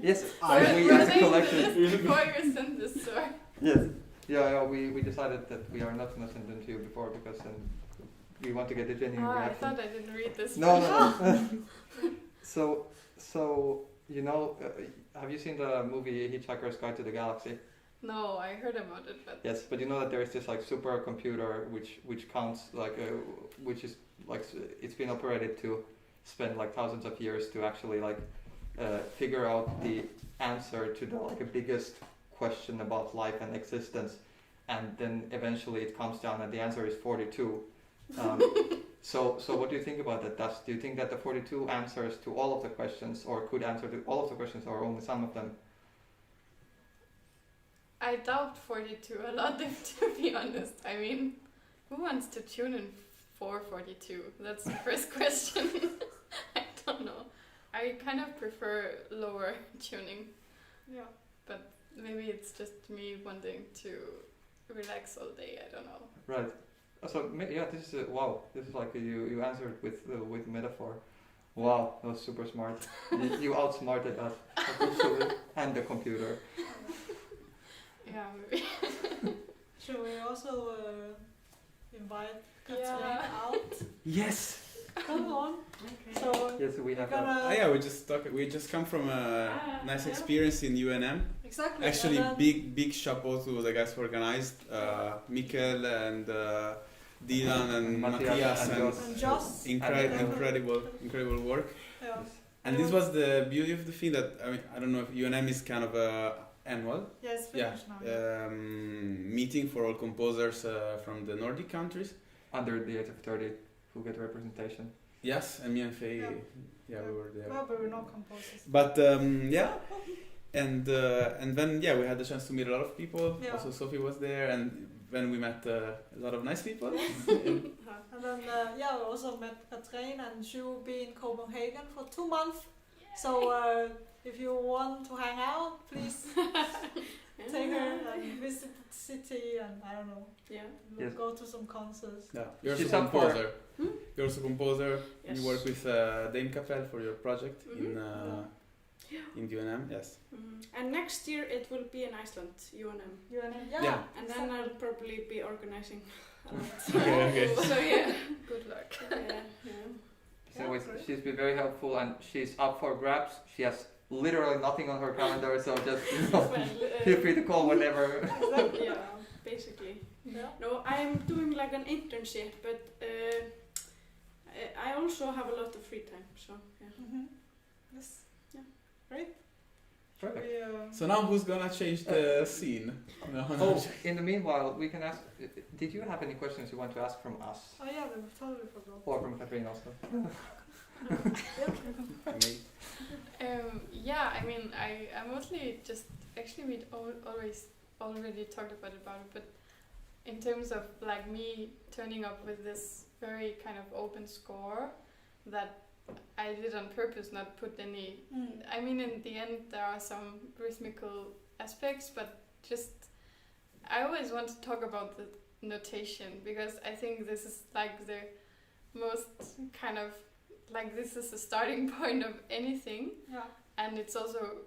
Yes, we as a collection. Before you send this, sorry. Yes. Yeah, we decided that we are not going to send them to you before, because then we want to get a genuine I reaction. thought I didn't read this. No. So you know, have you seen the movie Hitchhiker's Guide to the Galaxy? No, I heard about it, but Yes, but you know that there is this like supercomputer which counts like which is like it's been operated to spend like thousands of years to actually like figure out the answer to the like biggest question about life and existence, and then eventually it comes down and the answer is 42. So what do you think about that? Do you think that the 42 answers to all of the questions, or could answer to all of the questions, or only some of them? I doubt 42 a lot, to be honest. I mean, who wants to tune in 442? That's the first question. I don't know. I kind of prefer lower tuning. Yeah. But maybe it's just me wanting to relax all day. I don't know. Right. So yeah, this is wow. This is like you answered with metaphor. Wow, that was super smart. You outsmarted us, officially, and the computer. Yeah, maybe. Should we also invite Katrine Yeah. out? Yes. Come on. Okay. So Yes, we have. Oh yeah, we just come from a nice experience in UNM. exactly. Actually, and then, big chapeau to the guys who organized, Mikkel and Dylan and Matthias and Joss. incredible work. Yeah. And this was the beauty of the thing that I don't know if UNM is kind of a annual Yes, finished now. meeting for all composers from the Nordic countries. Under the age of 30, who get representation. Yes, and me and Faye, Yeah. we were there. Well, but we're not composers. But yeah, and then we had the chance to meet a lot of people. Yeah. Also, Sofie was there, and then we met a lot of nice people. And then, we also met Katrine, and she will be in Copenhagen for 2 months. So, if you want to hang out, please take her and visit the city, and I don't know, Yes. go to some concerts. Yeah, you're She's also a up for- composer. You're also a composer. Yes. You work with Dame Kapel for your project in UNM. Yes. And next year it will be in Iceland, UNM. Yeah. And then I'll probably be organizing a lot. Okay. So yeah. Good luck. Yeah. So she's been very helpful, and she's up for grabs. She has literally nothing on her calendar, so just feel free to call whenever. Yeah, basically. Yeah. No, I'm doing like an internship, but I also have a lot of free time, so yeah. Mm-hmm. Yes. Yeah. Great. Perfect. So now who's gonna change the scene? No. Oh, in the meanwhile, we can ask. Did you have any questions you want to ask from us, Oh yeah, we totally forgot. or from Katrine also? Yeah, I mean, I mostly just actually we already talked about it, but in terms of like me turning up with this very kind of open score that I did on purpose, not put any. I mean, in the end, there are some rhythmical aspects, but just I always want to talk about the notation because I think this is like the most kind of like this is the starting point of anything. Yeah. And it's also,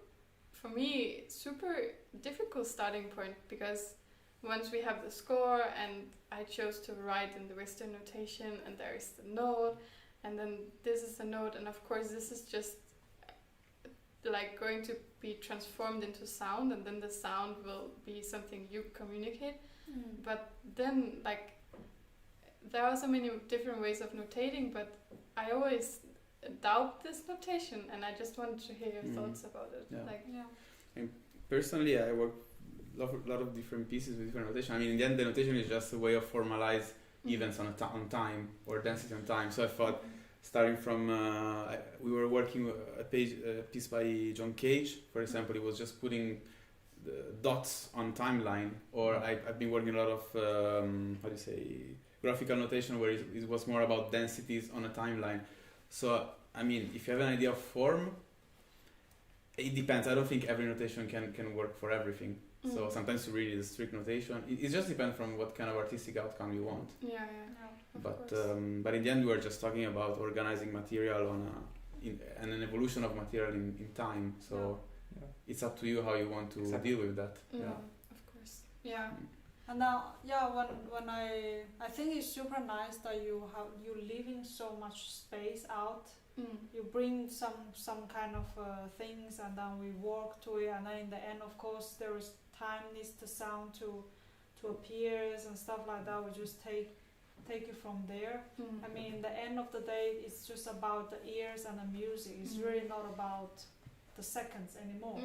for me, super difficult starting point because once we have the score and I chose to write in the Western notation and there is the note and then this is the note and of course this is just like going to be transformed into sound and then the sound will be something you communicate. But then like there are so many different ways of notating, but I always doubt this notation and I just wanted to hear your thoughts about it. Yeah. Like, Personally, I work a lot of different pieces with different notation. I mean, in the end, the notation is just a way of formalize events on time or density on time. So I thought, starting from, we were working a piece by John Cage, for example. It was just putting the dots on timeline. Or I've been working a lot of, graphical notation where it was more about densities on a timeline. So, I mean, if you have an idea of form, it depends. I don't think every notation can work for everything. So sometimes you really need a strict notation. It just depends from what kind of artistic outcome you want. Yeah. But in the end, we were just talking about organizing material and an evolution of material in time. So it's up to you how you want to deal with that. Of course. Yeah. And now, when I think it's super nice that you leaving so much space out You bring some kind of things, and then we work to it, and then in the end, of course, there is time needs the sound to appear and stuff like that. We just take it from there. I mean, in the end of the day, it's just about the ears and the music. It's really not about the seconds anymore.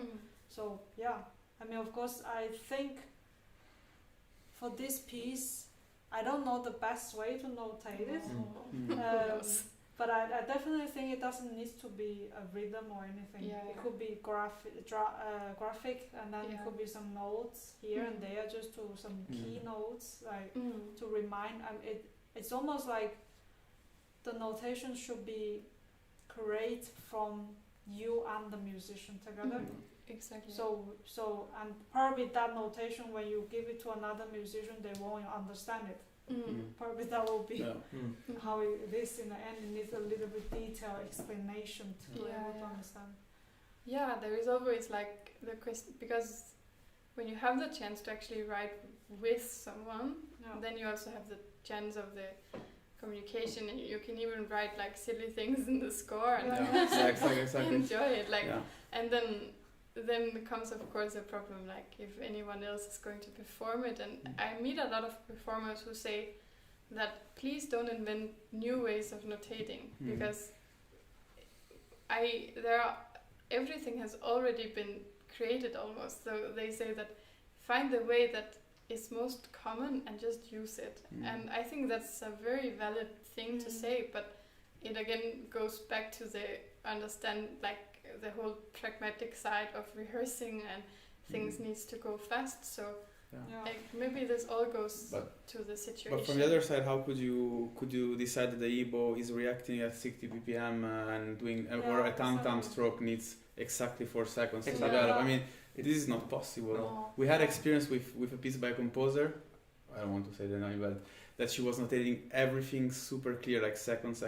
So yeah, I mean, of course, I think for this piece, I don't know the best way to notate it. But I definitely think it doesn't need to be a rhythm or anything. It could be graphic, and then it could be some notes here and there, just to some key notes, like to remind. It's almost like the notation should be created from you and the musician together. Exactly. So and probably that notation, when you give it to another musician, they won't understand it. Probably that will be how it is in the end. It needs a little bit detailed explanation to be able to understand. Yeah, there is always like the question, because when you have the chance to actually write with someone, then you also have the chance of the communication, and you can even write like silly things in the score and exactly. enjoy it. And then comes of course a problem, like if anyone else is going to perform it. And I meet a lot of performers who say that please don't invent new ways of notating, because everything has already been created almost. So they say that find the way that is most common and just use it. And I think that's a very valid thing to say, but it again goes back to the the whole pragmatic side of rehearsing, and things needs to go fast. So maybe this all goes to the situation. But from the other side, how could you decide that the EBO is reacting at 60 ppm and doing or a tam-tam stroke needs exactly 4 seconds to develop? I mean, this is not possible. No. We had experience with a piece by a composer, I don't want to say the name, but that she was notating everything super clear, like second,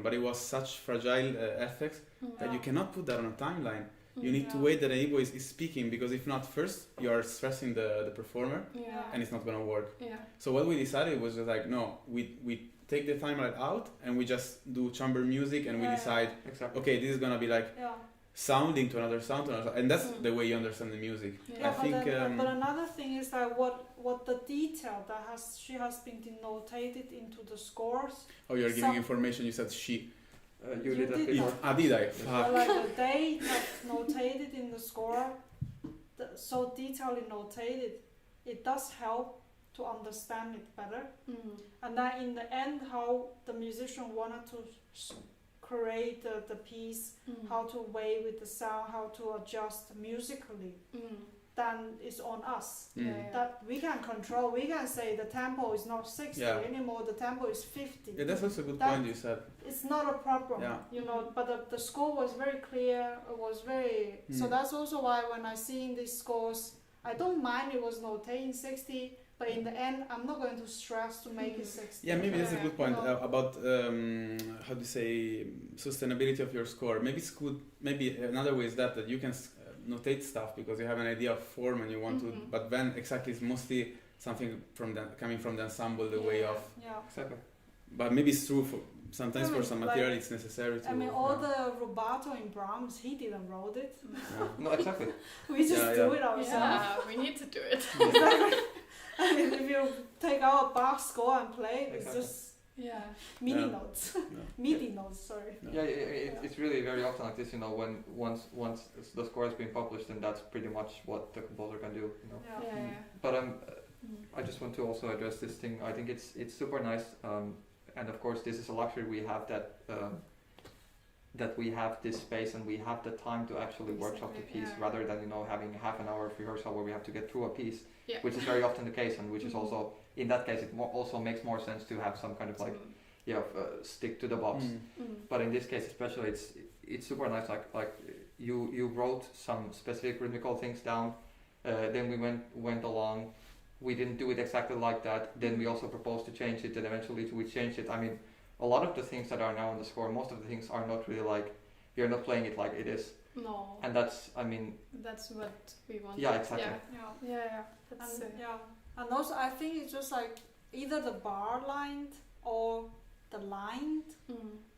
but it was such fragile effects that you cannot put that on a timeline. You need to wait that an EBO is speaking, because if not, first you are stressing the performer and it's not going to work. So what we decided was just like, no, we take the timeline out and we just do chamber music, and we decide, okay, this is going to be like sounding to another sound, and that's the way you understand the music. I think. But another thing is that what the detail that she has been denotated into the scores. Oh, you're giving information. You said she. You did that before. Did I? But like the day that's notated in the score, so detailedly notated, it does help to understand it better. And then in the end, how the musician wanted to create the piece, how to weigh with the sound, how to adjust musically, then it's on us. That we can control. We can say the tempo is not 60 anymore, the tempo is 50. Yeah, that's also a good point you said. It's not a problem, you know, but the score was very clear, it was very... So that's also why when I see in these scores, I don't mind it was notating 60, but in the end, I'm not going to stress to make it 60. Yeah, maybe that's a good point about how to say sustainability of your score. Maybe it's good. Maybe another way is that you can notate stuff because you have an idea of form and you want to. But then exactly it's mostly something coming from the ensemble, the way of. Exactly. But maybe it's true for sometimes for some material it's necessary to. I mean, all the rubato in Brahms, he didn't wrote it. No, exactly. We just do it ourselves. Yeah, we need to do it. Exactly. I mean, if you take out a Bach score and play, it's just MIDI notes. MIDI notes, sorry. It's really very often like this, you know, when once the score has been published, then that's pretty much what the composer can do, you know. But I just want to also address this thing. I think it's super nice, and of course this is a luxury we have, that we have this space and we have the time to actually workshop the piece rather than, you know, having half an hour of rehearsal where we have to get through a piece, which is very often the case, and which is also, in that case, it also makes more sense to have some kind of like, stick to the box. But in this case especially, it's super nice, like you wrote some specific rhythmical things down, then we went along, we didn't do it exactly like that, then we also proposed to change it, and eventually we changed it. I mean, a lot of the things that are now on the score, most of the things are not really like, you're not playing it like it is. No. And that's, I mean... That's what we want. Yeah, exactly. That's, and also I think it's just like either the bar lined or the lined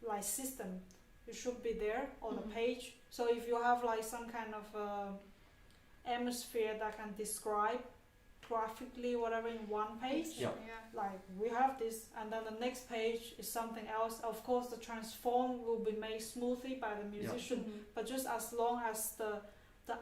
like system. it should be there on the Mhm. page. So if you have like some kind of atmosphere that can describe graphically whatever in one page, Yeah. like we have this, and then the next page is something else. Of course, the transform will be made smoothly by the musician, but just as long as the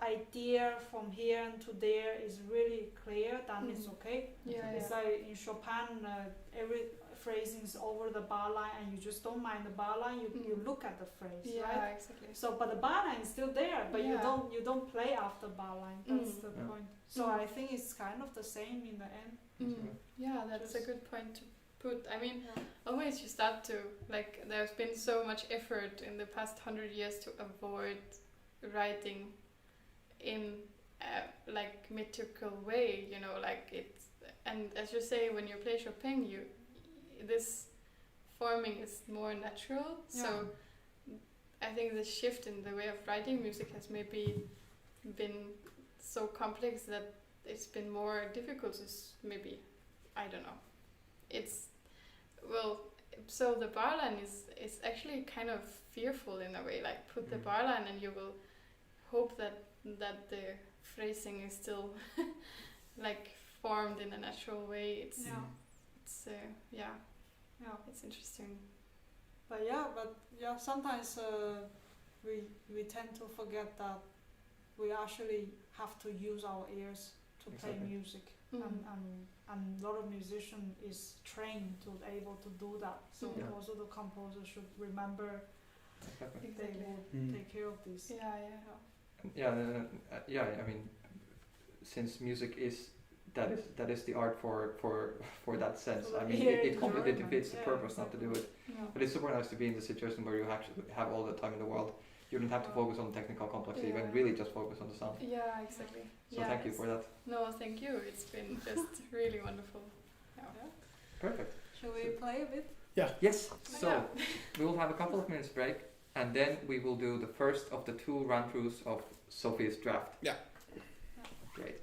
idea from here and to there is really clear, then it's okay. It's like in Chopin, every phrasing is over the bar line, and you just don't mind the bar line. You look at the phrase, right? Exactly. So, but the bar line is still there, but Yeah. you don't play after bar line. That's the Yeah. point. So I think it's kind of the same in the end. Yeah, that's a Just- good point to put. I mean, Yeah. always you start to, like, there's been so much effort in the past 100 years to avoid writing in a, like, metrical way, you know, like it's, and as you say, when you play Chopin, this forming is more natural. So I think the shift in the way of writing music has maybe been so complex that it's been more difficult. Maybe, I don't know. It's, well, so the bar line is actually kind of fearful in a way. Like, put the bar line and you will hope that the phrasing is still like formed in a natural way. It's it's interesting. But sometimes we tend to forget that we actually have to use our ears to play music, and a lot of musicians is trained to be able to do that. So also the composer should remember they will take care of this. I mean, since music is that is the art for that sense. I mean, it completely defeats the purpose not to do it. But it's super nice to be in the situation where you actually have all the time in the world. You don't have to focus on technical complexity, but really just focus on the sound. Yeah, exactly. So thank you for that. No, thank you. It's been just really wonderful. Perfect. Shall we play a bit? Yes. So we will have a couple of minutes break, and then we will do the first of the 2 run-throughs of Sofie's draft. Yeah. Great.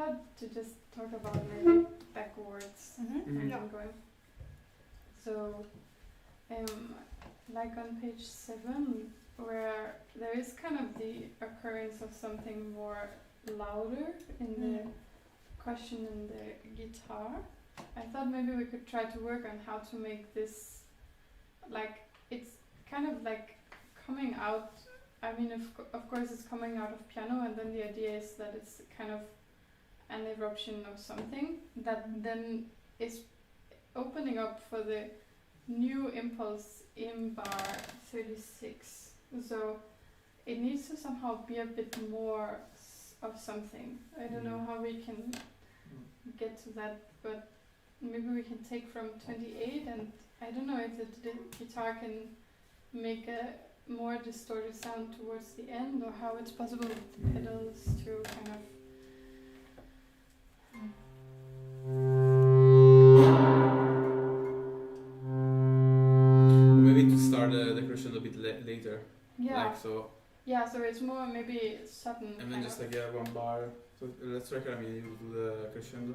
thought to just talk about maybe backwards Mm-hmm. and Yeah. then going. So, like on page 7, where there is kind of the occurrence of something more louder in the question in the guitar, I thought maybe we could try to work on how to make this, like, it's kind of like coming out. I mean, of course it's coming out of piano, and then the idea is that it's kind of an eruption of something that then is opening up for the new impulse in bar 36. So it needs to somehow be a bit more of something. I don't know how we can get to that, but maybe we can take from 28, and I don't know if the guitar can make a more distorted sound towards the end, or how it's possible with pedals to kind of Maybe to start the crescendo a bit later. yeah. Like so. Yeah, so it's more maybe sudden. And then kind just of. like one bar. So let's record. I mean, you do the crescendo.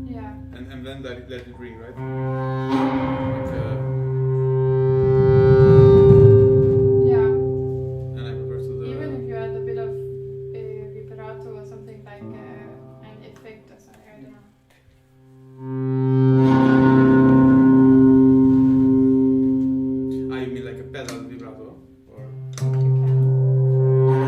Yeah. And then let it ring, right? Yeah. And I prepare to the. Even if you add a bit of vibrato or something like an effect or something, I don't know. You mean like a pedal vibrato? Or You can.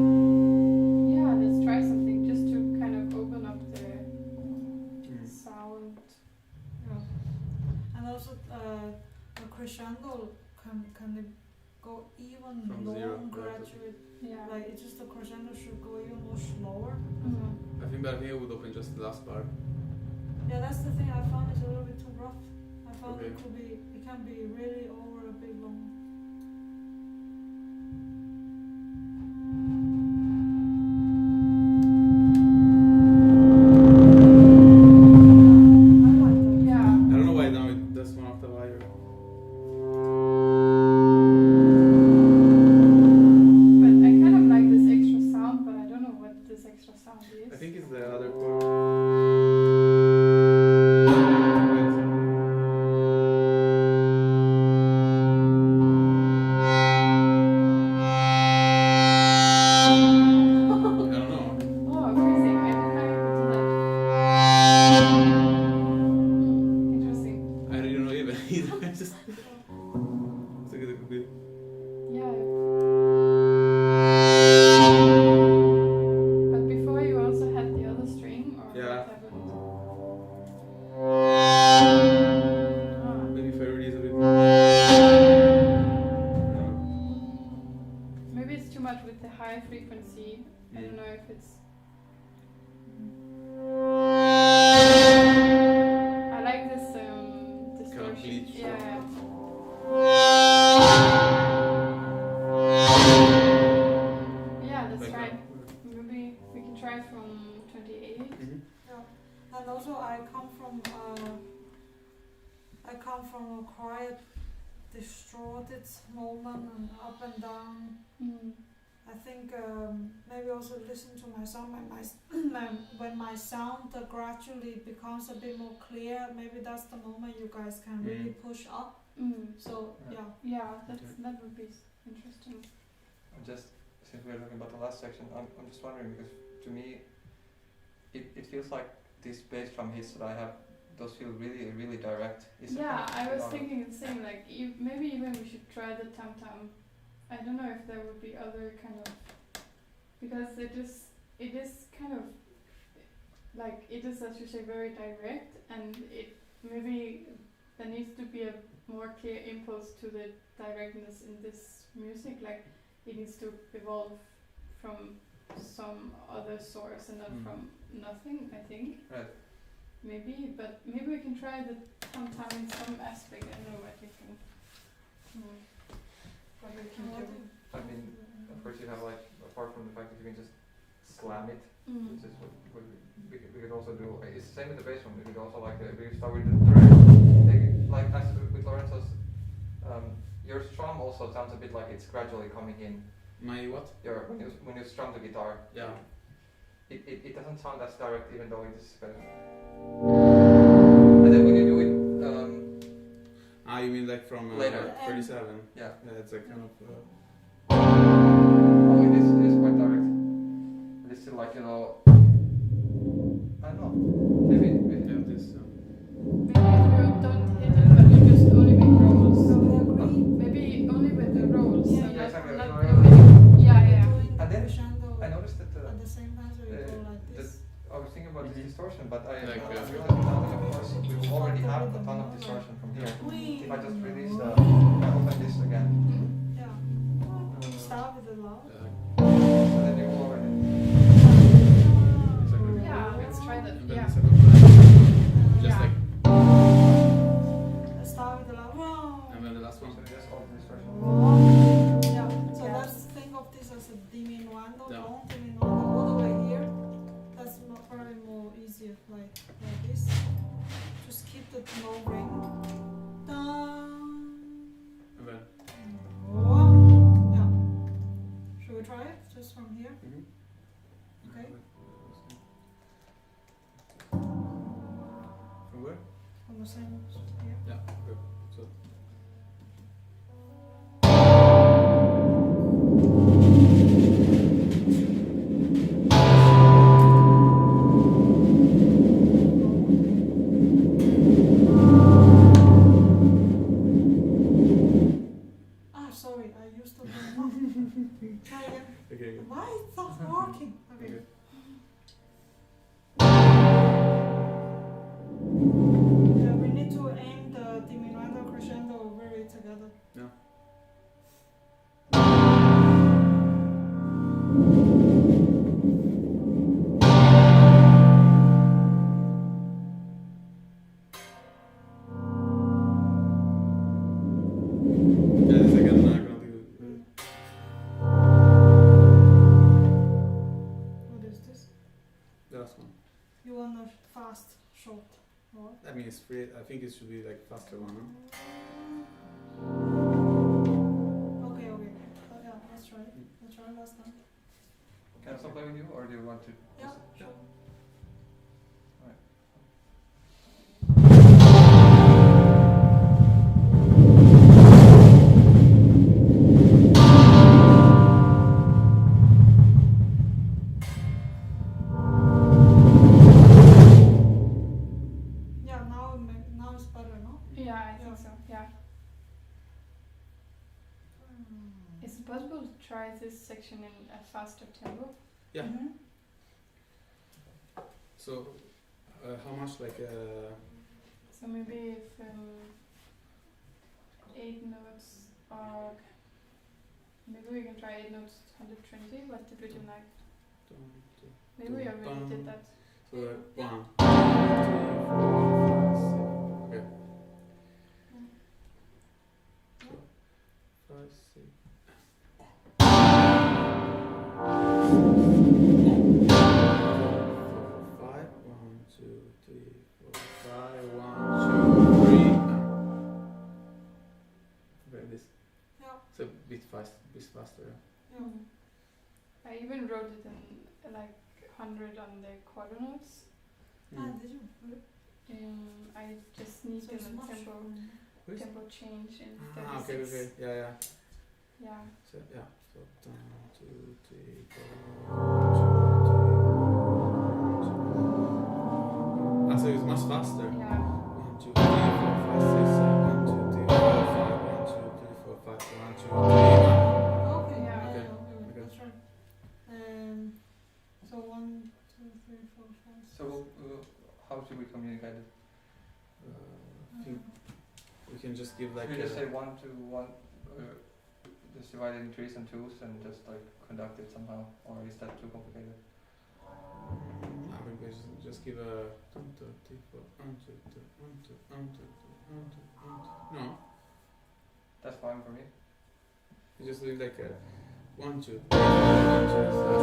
Yeah, let's try something just to kind of open up the sound. Yeah. And also the crescendo can it go even From long, zero, graduate? Yeah. Like it's just the crescendo should go even more slower. Mhm. I think I would open just the last bar. Yeah, that's the thing. I found it's a little bit too rough. I found Okay. it can be really over a bit long. I like that. Yeah. I don't know why now it does one octave higher. But I kind of like this extra sound, but I don't know what this extra sound is. I think it's the other chord. I don't know. Oh, amazing. I didn't know you could do that. Interesting. I really don't know either. I just think it could be. Yeah. But before you also had the other string, or Yeah. what happened? Ah. Maybe if I release a bit. Maybe it's too much with the high frequency. I don't know if it's. I like this distortion. glitch. Yeah. Yeah, let's Like try. that. Maybe we can try from 28. Yeah. And also I come from a quiet, distorted moment and up and down. Mm. I think maybe also listen to my sound when my sound gradually becomes a bit more clear. Maybe that's the moment you guys can really push up. Mm. So yeah. Yeah, that would be interesting. Just since we're talking about the last section, I'm just wondering, because to me it feels like these bass drum hits that I have, those feel really, really direct. Is it Yeah, kind of I was out of- thinking the same. Like, maybe even we should try the tam tam. I don't know if there would be other kind of, because it is kind of like, it is, as you say, very direct, and it maybe there needs to be a more clear impulse to the directness in this music. Like, it needs to evolve from some other source and not from nothing, I think. Right. Maybe, but maybe we can try the tam tam in some aspect. I don't know what we can. What we can do. I mean, of course you have, like, apart from the fact that you can just slam it This is what we could also do. It's the same with the bass drum. We could also like we start with the third, like as with Lorenzo's. Your strum also sounds a bit like it's gradually coming in. My what? Your when you strum the guitar. Yeah. It doesn't sound as direct, even though it is kind of. And then when you do it. You mean like from later. 37? Yeah. Yeah, it's a kind of. Oh, it is quite direct. But it's still like, you know. I don't know. Maybe. Yeah, this. Maybe if you don't hit it, but you just only make rolls. So we agree. Maybe only with the rolls. Yeah, so yeah, exactly. not Yeah. doing. Yeah, yeah. Doing And then crescendo I noticed that at the same time, so you go like this. I was thinking about this distortion, but I Like, realized now that of course we already have a ton of distortion from here. If I just release I open this again, Yeah. Start with the loud. so then you will already. Exactly. Yeah, let's try that. And then Yeah. the second one, just Yeah. like, Start with the loud. and then the last one. So just all the distortion. Yeah. So Yeah. let's think of this as a diminuendo, Yeah. long diminuendo, all the way here. That's probably more easier, like this. Just keep the low ring. Dun. And then. Yeah. Should we try it just from here? Okay. From where? From the same here. Yeah. Okay. So. Sorry, I used to. Try again. Okay. Why it's not working? Okay. Yeah, we need to aim the diminuendo crescendo very together. Yeah. What is this? The last one. You want a fast, short, or? I mean, it's free. I think it should be like faster one, huh? Okay. Yeah, let's try it. Let's try it last time. Can I stop playing with you, or do you want to? Yeah, sure. Yeah, now it's better, no? Yeah, I think so. Yeah. Is it possible to try this section in a faster tempo? Yeah. Mhm. So, how much like So maybe if 8 notes are. Maybe we can try 8 notes 120. What did we do like? Maybe we already did that. So like Yeah. 1, 2, 3, 4, 5, 6. Okay. So 5, 6. 5. 1, 2, 3, 4, 5. 1, 2, 3. Okay, this. Yeah. So bit faster. Yeah. I even wrote it in like 100 on the quarter notes. Ah, did you? I just need So it's the much. tempo change in 36. Okay. Yeah. Yeah. So yeah. So 1, 2, 3, 4. So it's much faster. Yeah. 1, 2, 3, 4, 5, 6, 7, 1, 2, 3, 4, 5, 1, 2, 3, 4, 5, 1, 2, 3. Okay, Yeah. Okay. That's right. So 1, 2, 3, 4, 5. So how should we communicate it? I think we can just give like Should we just say 1 to 1, just divide it in 3s and 2s and just like conduct it somehow, or is that too complicated? I think we just give a 1, 2, 3, 4, 1, 2, 3, 1, 2, 1, 2, 1, 2, 1, 2. No, That's fine for me. you just do like a 1, 2, 3, 1, 2.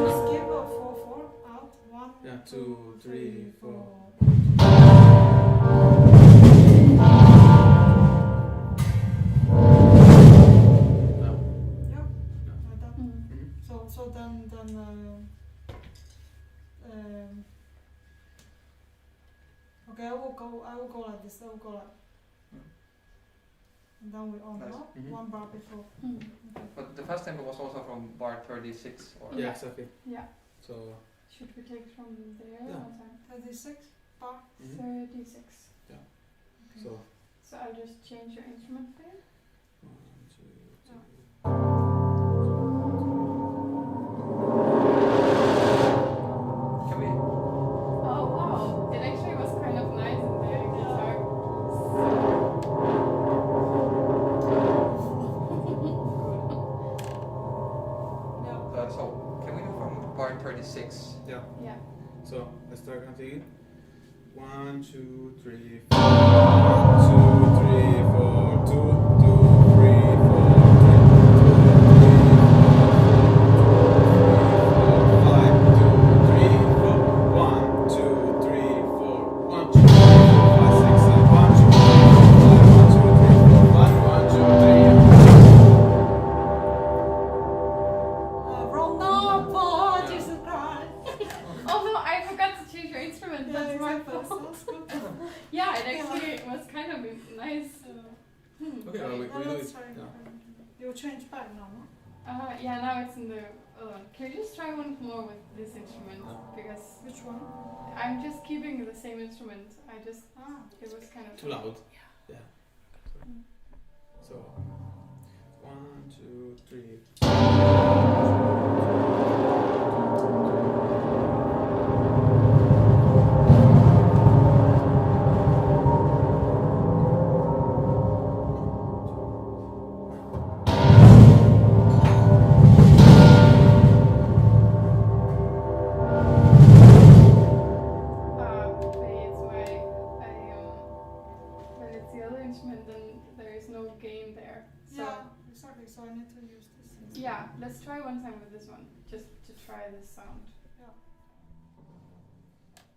Just give a 4, 4 out. start. 1, Yeah, 2, 3, 4. Yeah, like that. So then okay, I will go like this. And then we on Nice. up, one bar before. Okay. But the fast tempo was also from bar 36 or Yeah, exactly. Yeah. So Should we take from there Yeah. one time? 36 bar. 36. Yeah. Okay. So I'll just change your instrument there. 1, 2, 3. can we? Oh wow! It actually was kind of nice in the guitar. So can we do from bar 36? Yeah. Yeah. So let's start counting. 1, 2, 3, 4. 1, 2, 3, 4. 2, 2, 3, 4. 1, 2, 3, 4. 1, 2, 3, 4. 1, 2, 3, 4. 5, 6, 7. 1, 2, 3, 4. 5, 1, 2, 3, 4. 1, 2, 3. Wrong number, Jesus Christ. Oh no, I forgot to change your instrument. That's my exactly. fault. Sounds good. Yeah, it actually was kind of nice. Okay, well, we Now do let's it. try. Yeah. You change back now, no? Yeah, now it's in the other one. Can you just try one more with this instrument? Because Which one? I'm just keeping the same instrument. It was kind of Too loud. Yeah. So 1, 2, 3. When it's the other instrument, then there is no gain there. So Yeah, exactly. So I need to use this. yeah, let's try one time with this one, just to try this sound. Yeah.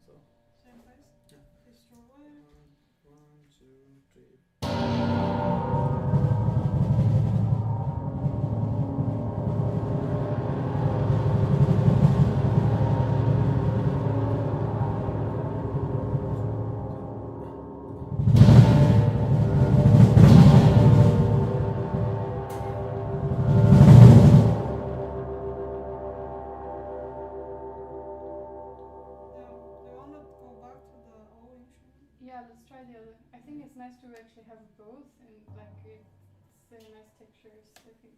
So Same place? Yeah. This your way. 1, 2, 3. Yeah, let's try the other. I think it's nice to actually have both, and like it's a nice textures. I think.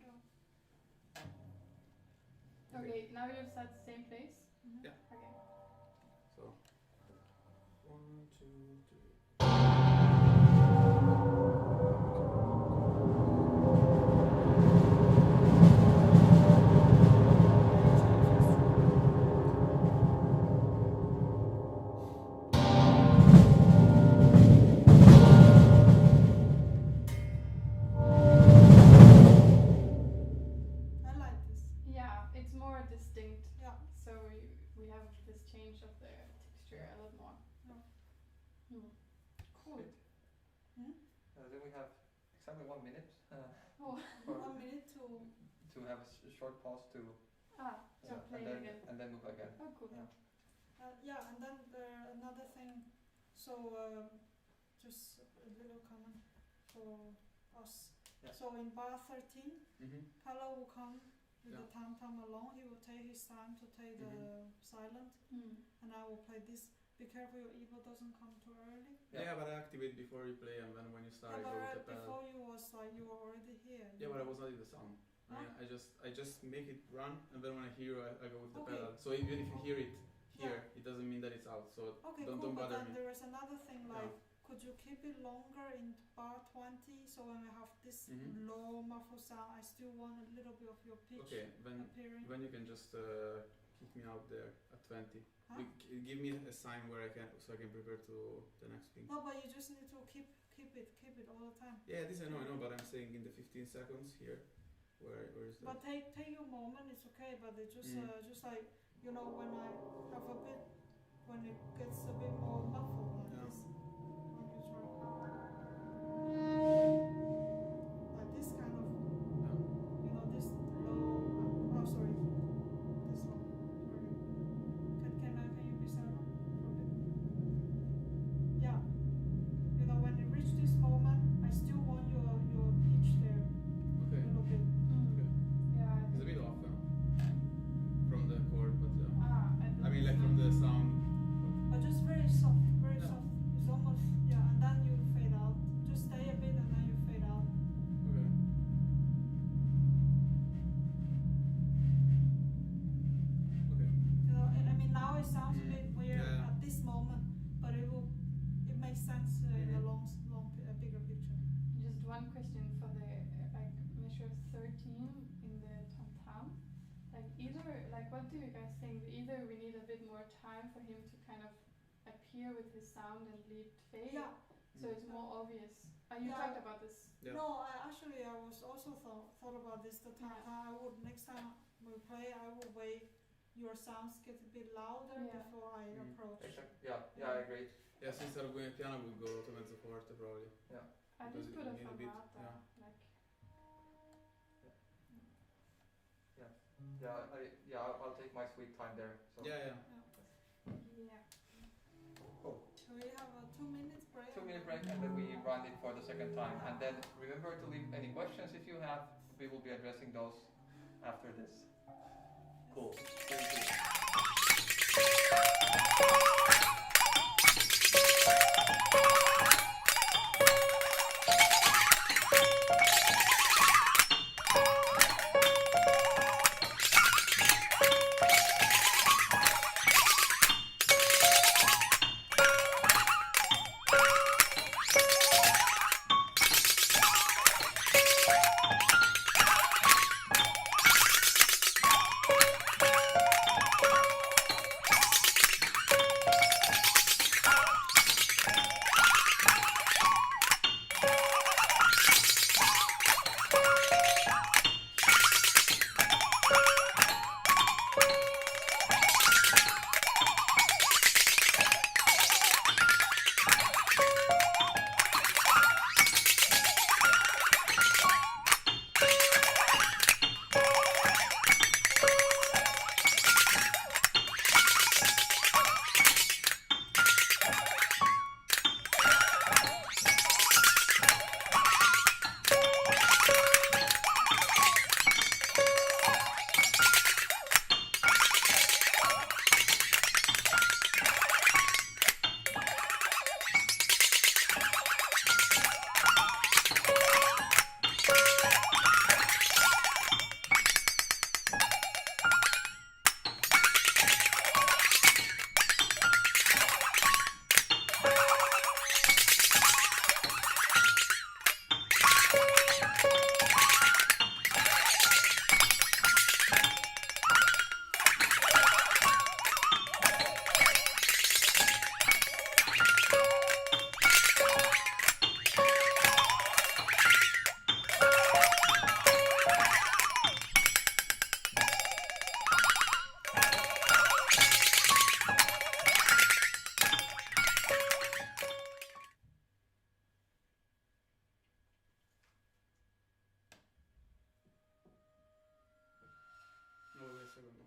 Okay, now you're at the same place. Yeah. Okay. So 1, 2, 3. I like this. Yeah, it's more distinct. Yeah. So we have this change of the texture a lot more. Yeah. Cool. Then we have exactly 1 minute Oh. for 1 minute to. to have a short pause to So play and it then again. and then move again. Oh, cool. Yeah. Yeah, and then another thing. So just a little comment for us. Yeah. So in bar 13, Carlo will come with the tam-tam along. He will take his time to take the silent, and I will play this. Be careful your ego doesn't come too early. Yeah, but I activate before you play, and then when you start, I go with the pedal. Before you was like you were already here. Yeah, but I was not in the sound. Huh? I just make it run, and then when I hear I go with the Okay. pedal. So even if you hear it here, it doesn't mean that it's out. So Okay, don't cool. But bother then me. there is another thing like. Could you keep it longer in bar 20? So when we have this low muffled sound, I still want a little bit of your pitch appearing. Then you can just kick me out there at 20. Huh? Give me a sign where I can prepare to the next thing. No, but you just need to keep it all the time. Yeah, this I know, but I'm saying in the 15 seconds here, where is that? But take your moment. It's okay. But it just like you know, when I have a bit, when it gets a bit more muffled like this. Let me try. Like this kind of, you know, this low. Oh, sorry. This one. Sorry. Can you be silent for a bit? Yeah. You know, when you reach this moment, I still want your pitch there. Okay. A little bit. Okay. Yeah. It's a bit off from the chord, but I I mean, like from the sound. But just very soft, very Yeah. soft. It's almost, yeah, and then you fade out. Just stay a bit and then you fade out. Okay. Okay. You know, I mean, now it sounds a bit weird Yeah. at this moment, but it makes sense in the bigger picture. Just one question for the like measure 13 in the tom tom. Like what do you guys think? Either we need a bit more time for him to kind of appear with his sound and lead fade, Yeah. so it's more obvious. You Yeah. talked about this. Yeah. No, I was also thought about this the time. I would next time we play, I will wait your sounds get a bit louder before I approach. Exactly. Yeah, I agree. Yeah, so instead of going piano, we'll go to mezzo forte probably. Yeah. I Because just put you a need a bit, fermata, like. I'll take my sweet time there. So. Yeah. Yeah. Cool. So we have a 2 minutes break. 2-minute break and then we run it for the second time. And then remember to leave any questions if you have. We will be addressing those after this. Cool. Thank you.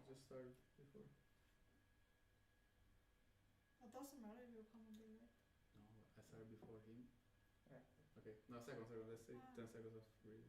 just started before. It doesn't matter if you come a bit late. No, I started before him. Yeah. Okay, no, second. Let's say 10 seconds of breathing.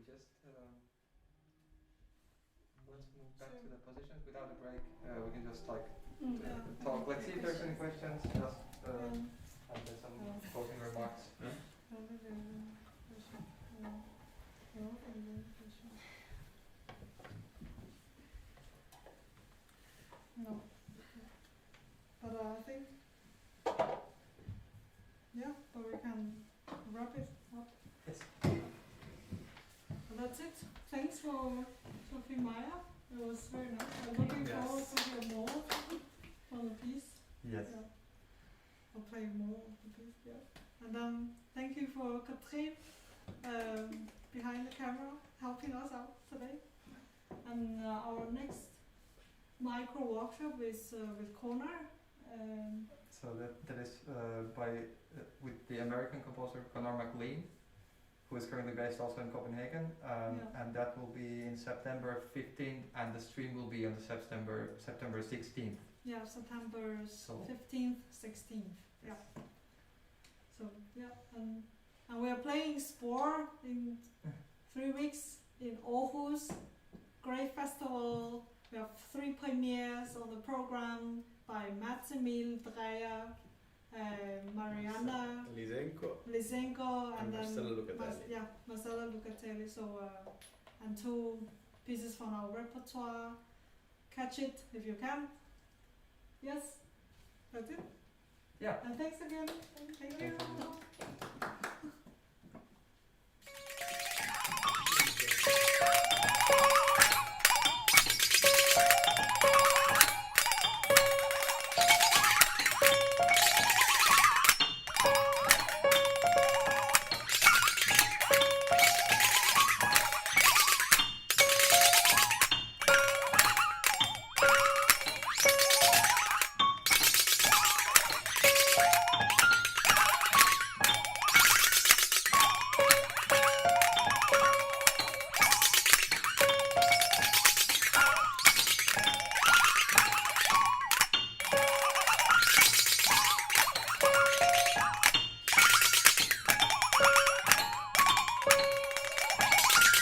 just let's move back to the positions without a break. We can just like talk. Let's see if there's any questions. Just and then some closing remarks. No. But I think, but we can wrap it up. Yes. So that's it. Thanks for Sofie Meyer. It was very nice. I'm looking forward to hear more from the piece. Yes. Yeah. I'll play more of the piece. Yeah. And thank you for Katrin behind the camera helping us out today. And our next micro workshop is with Connor. So that is with the American composer Connor McLean, who is currently based also in Copenhagen, and that will be in September 15th, and the stream will be on the September 16th. Yeah, September 15th, 16th. Yeah. So and we are playing Spore in 3 weeks in Aarhus. Great festival. We have 3 premieres on the program by Mats Emil Dreyer, Mariana Lysenko, and then Marcella Lucatelli. So and 2 pieces from our repertoire. Catch it if you can. Yes, that's it. Yeah. And thanks again.